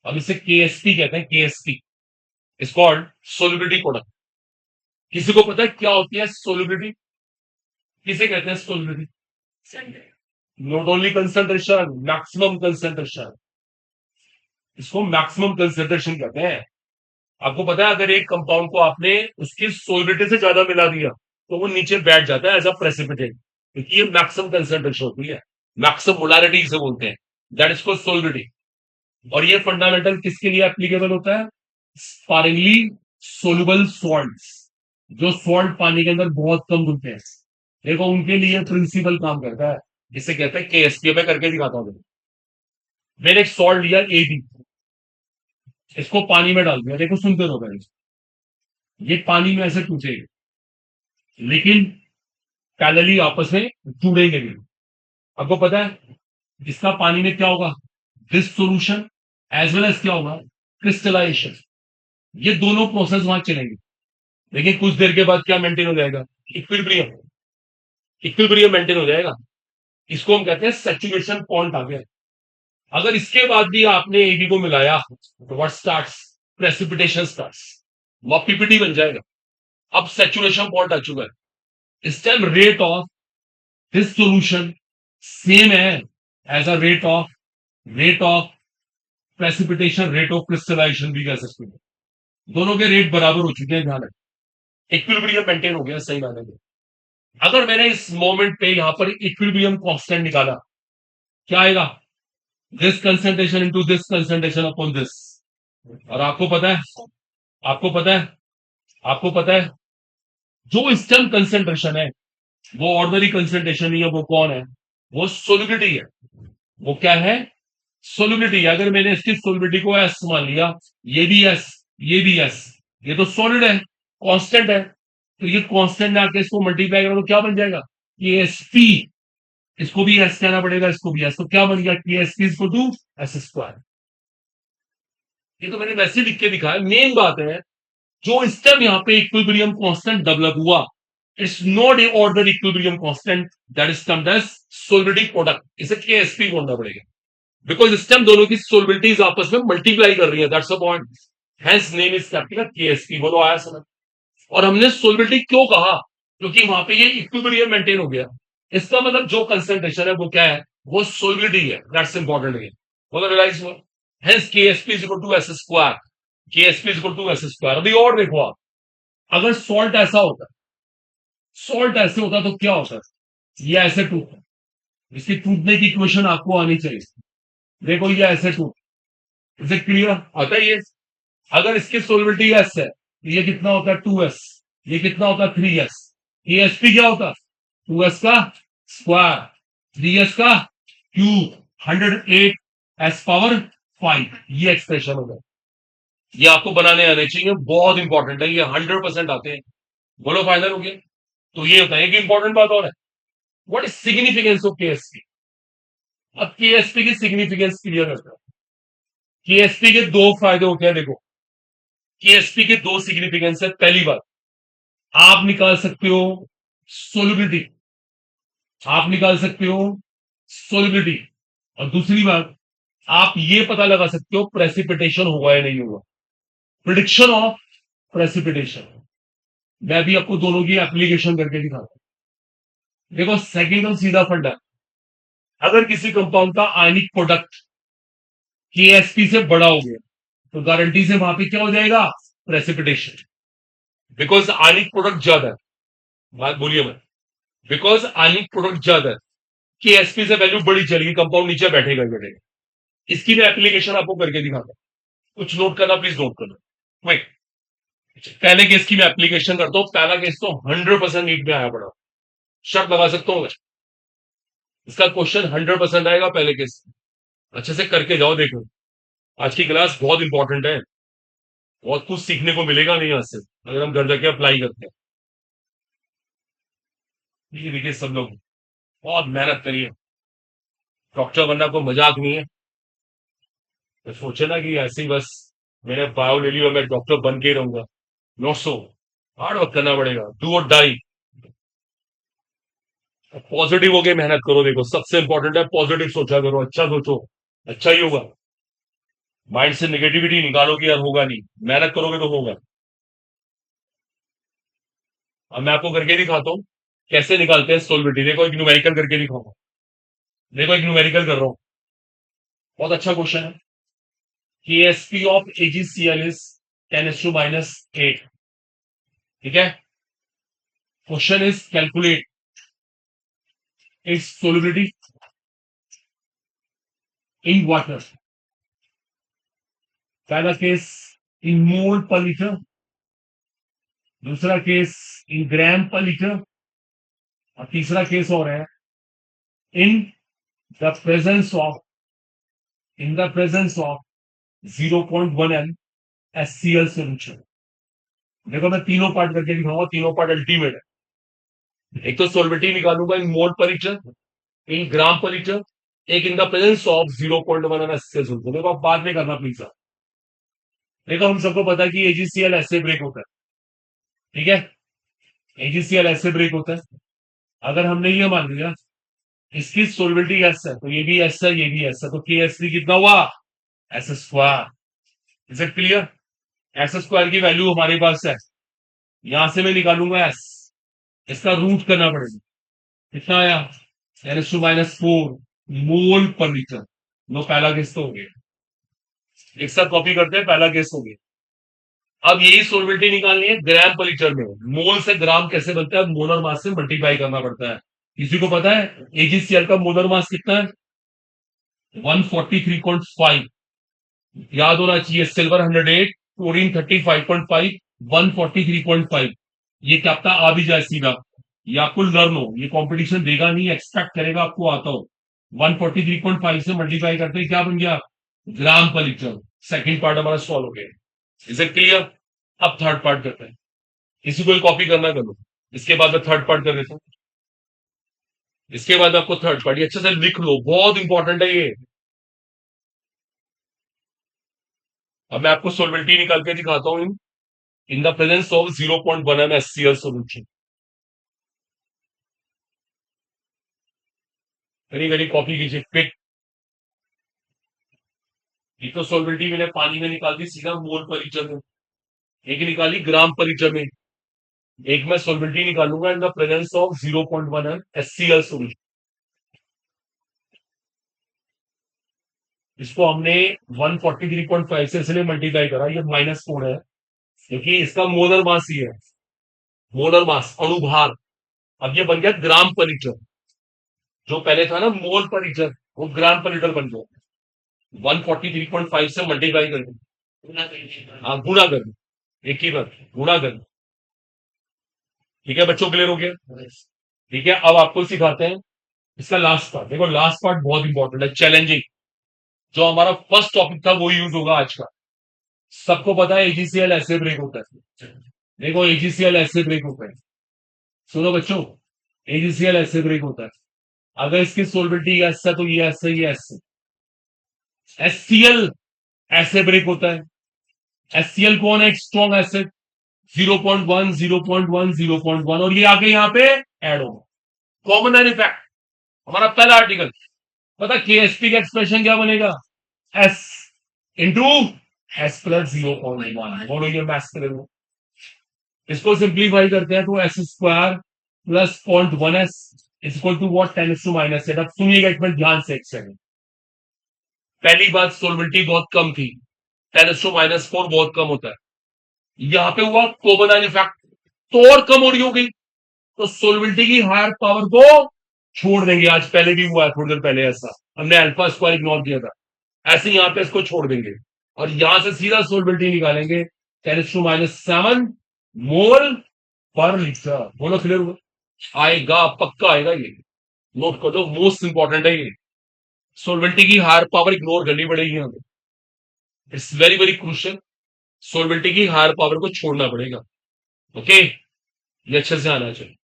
अब इसे केएसपी कहते हैं, Ksp is called solubility product. किसी को पता है क्या होती है सोलिबिलिटी, किसे कहते हैं solubility, not only concentration, maximum concentration, इसको मैक्सिमम कंसंट्रेशन कहते हैं। आपको पता है अगर एक कंपाउंड को आपने उसकी सोलिबिलिटी से ज्यादा मिला दिया, तो वो नीचे बैठ जाता है एज अ प्रेसिपिटेट, क्योंकि ये मैक्सिमम कंसंट्रेशन होती है, मैक्सिमम मोलारिटी से बोलते हैं, दैट इज कॉल्ड सोलिबिलिटी। और ये फंडामेंटल किसके लिए एप्लीकेबल होता है, स्पारिंगली सोल्यूबल सॉल्ट्स, जो सॉल्ट पानी के अंदर बहुत कम घुलते हैं, देखो उनके लिए प्रिंसिपल काम करता है, जिसे कहते हैं केएसपी, में करके दिखाता हूं। मैंने एक सॉल्ट लिया एडी, इसको पानी में डाल दिया, देखो सुनते रहो पहले, ये पानी में ऐसे टूटेगा, लेकिन पैरेलली आपस में जुड़ेंगे भी। आपको पता है इसका पानी में क्या होगा, this solution as well as क्या होगा, क्रिस्टलाइजेशन, ये दोनों प्रोसेस वहां चलेंगे, लेकिन कुछ देर के बाद क्या मेंटेन हो जाएगा, इक्विलिब्रियम, इक्विलिब्रियम मेंटेन हो जाएगा, इसको हम कहते हैं सैचुरेशन पॉइंट आ गया। अगर इसके बाद भी आपने एडी को मिलाया, तो व्हाट स्टार्ट्स, प्रेसिपिटेशन स्टार्ट्स, वह पीपीटी बन जाएगा। अब सैचुरेशन पॉइंट आ चुका है, इस time rate of this solution same है as a rate of precipitation, rate of crystallization भी कह सकते हैं, दोनों के रेट बराबर हो चुके हैं, ध्यान रखें, इक्विलिब्रियम मेंटेन हो गया सही मायने में। अगर मैंने इस मोमेंट पे यहां पर इक्विलिब्रियम कांस्टेंट निकाला, क्या आएगा? This concentration into this concentration upon this. और आपको पता है, आपको पता है, आपको पता है, जो स्टेम कंसंट्रेशन है वो ऑर्डिनरी कंसंट्रेशन नहीं है, वो कौन है? वो सोलिबिलिटी है। वो क्या है? सोलिबिलिटी। अगर मैंने इसकी सोलिबिलिटी को एस मान लिया, ये भी एस, ये भी एस, ये तो सॉलिड है, कांस्टेंट है, तो ये कांस्टेंट में आके इसको मल्टीप्लाई करो तो क्या बन जाएगा? ये एस पी। इसको भी एस कहना पड़ेगा, इसको भी एस, तो क्या बन गया? K S P equal to S square. ये तो मैंने वैसे लिख के दिखाया। मेन बात है, जो स्टेम यहाँ पे इक्विलिब्रियम कांस्टेंट डेवलप हुआ, it's not a ordinary equilibrium constant, that is termed as solubility product. इसे केएसपी बोलना पड़ेगा, बिकॉज स्टेम दोनों की सोलिबिलिटीज आपस में मल्टीप्लाई कर रही है, that's a point. Hence name is capital Ksp. बोलो आया समझ? और हमने सोलिबिलिटी क्यों कहा? क्योंकि वहां पे ये इक्विलिब्रियम मेंटेन हो गया। इसका मतलब जो कंसंट्रेशन है वो क्या है? वो सोलिबिलिटी है। दैट्स इंपॉर्टेंट है। बोलो रियलाइज हुआ? Hence KSP is equal to S square. KSP is equal to S square. अभी और देखो आप, अगर सॉल्ट ऐसा होता, सॉल्ट ऐसे होता तो क्या होता? ये ऐसे टूटता। इसकी टूटने की इक्वेशन आपको आनी चाहिए। देखो ये ऐसे टूट, इसे क्लियर आता है ये? अगर इसकी सोलिबिलिटी एस है तो ये कितना होता है? 2s। ये कितना होता है? 3s। ये एसपी क्या होता? 2s का स्क्वायर, 3s का क्यूब, 108 s पावर 5। ये एक्सप्रेशन होगा। ये आपको बनाने आने चाहिए, बहुत इंपॉर्टेंट है ये, 100% आते हैं। बोलो फाइनल हो गया? तो ये होता है। एक इंपॉर्टेंट बात और है, what is significance of Ksp? अब केएसपी की सिग्निफिकेंस क्लियर करता है। केएसपी के दो फायदे होते हैं। देखो, केएसपी के दो सिग्निफिकेंस है। पहली बात, आप निकाल सकते हो सोलिबिलिटी, आप निकाल सकते हो सोलिबिलिटी। और दूसरी बात, आप ये पता लगा सकते हो प्रेसिपिटेशन हुआ या नहीं हुआ, प्रिडिक्शन ऑफ प्रेसिपिटेशन। मैं भी आपको दोनों की एप्लीकेशन करके दिखाता हूं। देखो, सेकेंड और सीधा फंडा, अगर किसी कंपाउंड का आयनिक प्रोडक्ट केएसपी से बड़ा हो गया तो गारंटी से वहां पे क्या हो जाएगा? प्रेसिपिटेशन। बिकॉज आयनिक प्रोडक्ट ज्यादा है। बात बोलिए मत। बिकॉज आयनिक प्रोडक्ट ज्यादा है, केएसपी से वैल्यू बड़ी चलेगी, कंपाउंड नीचे बैठेगा ही बैठेगा। इसकी मैं एप्लीकेशन आपको करके दिखाता हूं। कुछ नोट करना, प्लीज नोट करना। वेट, पहले केस की मैं एप्लीकेशन करता हूं। पहला केस तो 100% नीट में आया पड़ा, शर्त लगा सकता हूं मैं। इसका क्वेश्चन 100% आएगा पहले केस। अच्छे से करके जाओ। देखो, आज की क्लास बहुत इंपॉर्टेंट है, बहुत कुछ सीखने को मिलेगा नहीं आज से, अगर हम घर जाके अप्लाई करते हैं। देखिए देखिए, सब लोग बहुत मेहनत करिए। डॉक्टर बनना कोई मजाक नहीं है। तो सोचे ना कि ऐसे ही बस मैंने बायो ले लिया, मैं डॉक्टर बन के ही रहूंगा। Not so. हार्ड वर्क करना पड़ेगा, डू और डाई। पॉजिटिव होके मेहनत करो। देखो, सबसे इंपॉर्टेंट है पॉजिटिव सोचा करो, अच्छा सोचो, अच्छा ही होगा। माइंड से नेगेटिविटी निकालो कि यार होगा नहीं, मेहनत करोगे तो होगा। अब मैं आपको करके दिखाता हूँ कैसे निकालते हैं सोलिबिलिटी। देखो, एक न्यूमेरिकल करके दिखाऊंगा। देखो, एक न्यूमेरिकल कर रहा हूं, बहुत अच्छा क्वेश्चन है। Ksp of AgCl is 10⁻⁸। ठीक है? Question is calculate its solubility in water. पहला केस इन मोल पर लीटर, दूसरा केस इन ग्राम पर लीटर, और तीसरा केस और है in the presence of, in the presence of 0.1 m HCl solution. देखो, मैं तीनों पार्ट करके दिखाऊंगा, तीनों पार्ट अल्टीमेट है। एक तो सोलिबिलिटी निकालूंगा इन मोल पर लीटर, इन ग्राम पर लीटर, एक in the presence of 0.1 m HCl solution. देखो, आप बाद में करना प्लीज। देखो, हम सबको पता है कि AgCl ऐसे ब्रेक होता है। ठीक है? AgCl ऐसे ब्रेक होता है। अगर हमने ये मान लिया इसकी सोलिबिलिटी एस है, तो ये भी एस है, ये भी एस है, तो के एस कितना हुआ? S square. Is it clear? S square की वैल्यू हमारे पास है, यहां से मैं निकालूंगा एस, इसका रूट करना पड़ेगा। कितना आया? 10⁻⁴ मोल पर लीटर। लो, पहला केस तो हो गया। एक साथ कॉपी करते हैं, पहला केस हो गया। अब यही सोलिबिलिटी निकालनी है ग्राम पर लीटर में। मोल से ग्राम कैसे बनता है? मोलर मास से मल्टीप्लाई करना पड़ता है। किसी को पता है AgCl का मोलर मास कितना है? 143.5 याद होना चाहिए। Silver 108, chlorine 35.5, 143.5। ये क्या पता आ भी जाए सीधा, या आपको लर्न हो, ये कंपटीशन देगा नहीं, एक्सपेक्ट करेगा आपको आता हो। 143.5 से मल्टीप्लाई करते ही क्या बन गया, ग्राम पर लीटर। सेकेंड पार्ट हमारा सॉल्व हो गया। Is it clear? अब थर्ड पार्ट करते हैं। किसी को कॉपी करना कर लो, इसके बाद मैं थर्ड पार्ट कर देता हूँ। इसके बाद आपको थर्ड पार्ट अच्छे से लिख लो, बहुत इंपॉर्टेंट है ये। अब मैं आपको सोलबिलिटी निकाल के दिखाता हूँ in the presence of 0.1 MnHCl solution. करी करी कॉपी कीजिए क्विक। ये तो सोलबिलिटी मैंने पानी में निकाल दी सीधा मोल पर लीटर में, एक निकाली ग्राम पर लीटर में, एक मैं सोलबिलिटी निकालूंगा in the presence of 0.1 MnHCl solution. इसको हमने 143.5 से इसलिए मल्टीप्लाई करा, ये -4 है क्योंकि इसका मोलर मास ही है, मोलर मास अणुभार। अब ये बन गया ग्राम पर लीटर, जो पहले था ना मोल पर लीटर, वो ग्राम पर लीटर बन गया। 143.5 से मल्टीप्लाई कर दो, हाँ गुणा कर दो, एक ही बात गुणा कर दो। ठीक है बच्चों, क्लियर हो गया? ठीक है, अब आपको सिखाते हैं इसका लास्ट पार्ट। देखो लास्ट पार्ट बहुत इंपॉर्टेंट है, चैलेंजिंग। जो हमारा फर्स्ट टॉपिक था वही यूज होगा आज का। सबको पता है एजीसीएल ऐसे ब्रेक होता है। देखो एजीसीएल ऐसे ब्रेक होता है, सुनो बच्चों, एजीसीएल ऐसे ब्रेक होता है। अगर इसकी सोलबिलिटी ऐसा तो ये ऐसा, ये ऐसे। एससीएल ऐसे ब्रेक होता है। एससीएल कौन है? एक स्ट्रॉन्ग एसिड। 0.1 0.1 0.1, और ये आके यहाँ पे ऐड होगा। कॉमन एन इफेक्ट, हमारा पहला आर्टिकल। पता केएसपी का एक्सप्रेशन क्या बनेगा? S into S plus 0.1। बोलो ये मैथ्स करेंगे, इसको सिंप्लीफाई करते हैं तो S square plus 0.1 S equal to what, 10⁻⁸। अब सुनिएगा एक मिनट ध्यान से, एक सेकंड। पहली बात, सोलबिलिटी बहुत कम थी, 10⁻⁴ बहुत कम होता है। यहां पे हुआ कोबेनाइन इफेक्ट, तो और कम हो रही होगी, तो सोलबिलिटी की हायर पावर को छोड़ देंगे। आज पहले भी हुआ है थोड़ी देर पहले ऐसा, हमने अल्फा स्क्वायर इग्नोर किया था। ऐसे यहां पे इसको छोड़ देंगे और यहां से सीधा सोलबिलिटी निकालेंगे, 10⁻⁷ मोल पर लीटर। बोलो क्लियर हुआ? आएगा, पक्का आएगा ये, नोट कर दो, मोस्ट इंपॉर्टेंट है ये। सोलबिलिटी की हायर पावर इग्नोर करनी पड़ेगी हमें, it's very very crucial. Solubility की हायर पावर को छोड़ना पड़ेगा। ओके, ये अच्छे से आना चाहिए,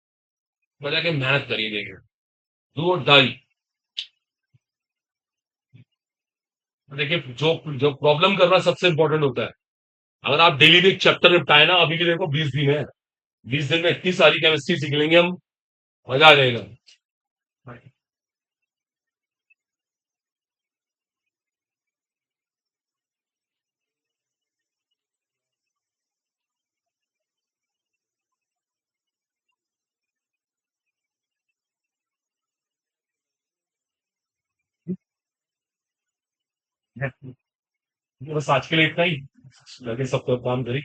बता के मेहनत करिए, देखिए डू और डाई। देखिए जो जो प्रॉब्लम करना सबसे इंपॉर्टेंट होता है। अगर आप डेली भी एक चैप्टर निपटाए ना, अभी भी देखो 20 दिन है, 20 दिन में इतनी सारी केमिस्ट्री सीख लेंगे हम, मजा आ जाएगा। बस आज के लिए इतना ही, लगे सब तो काम करी।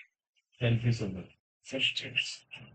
Thank you so much.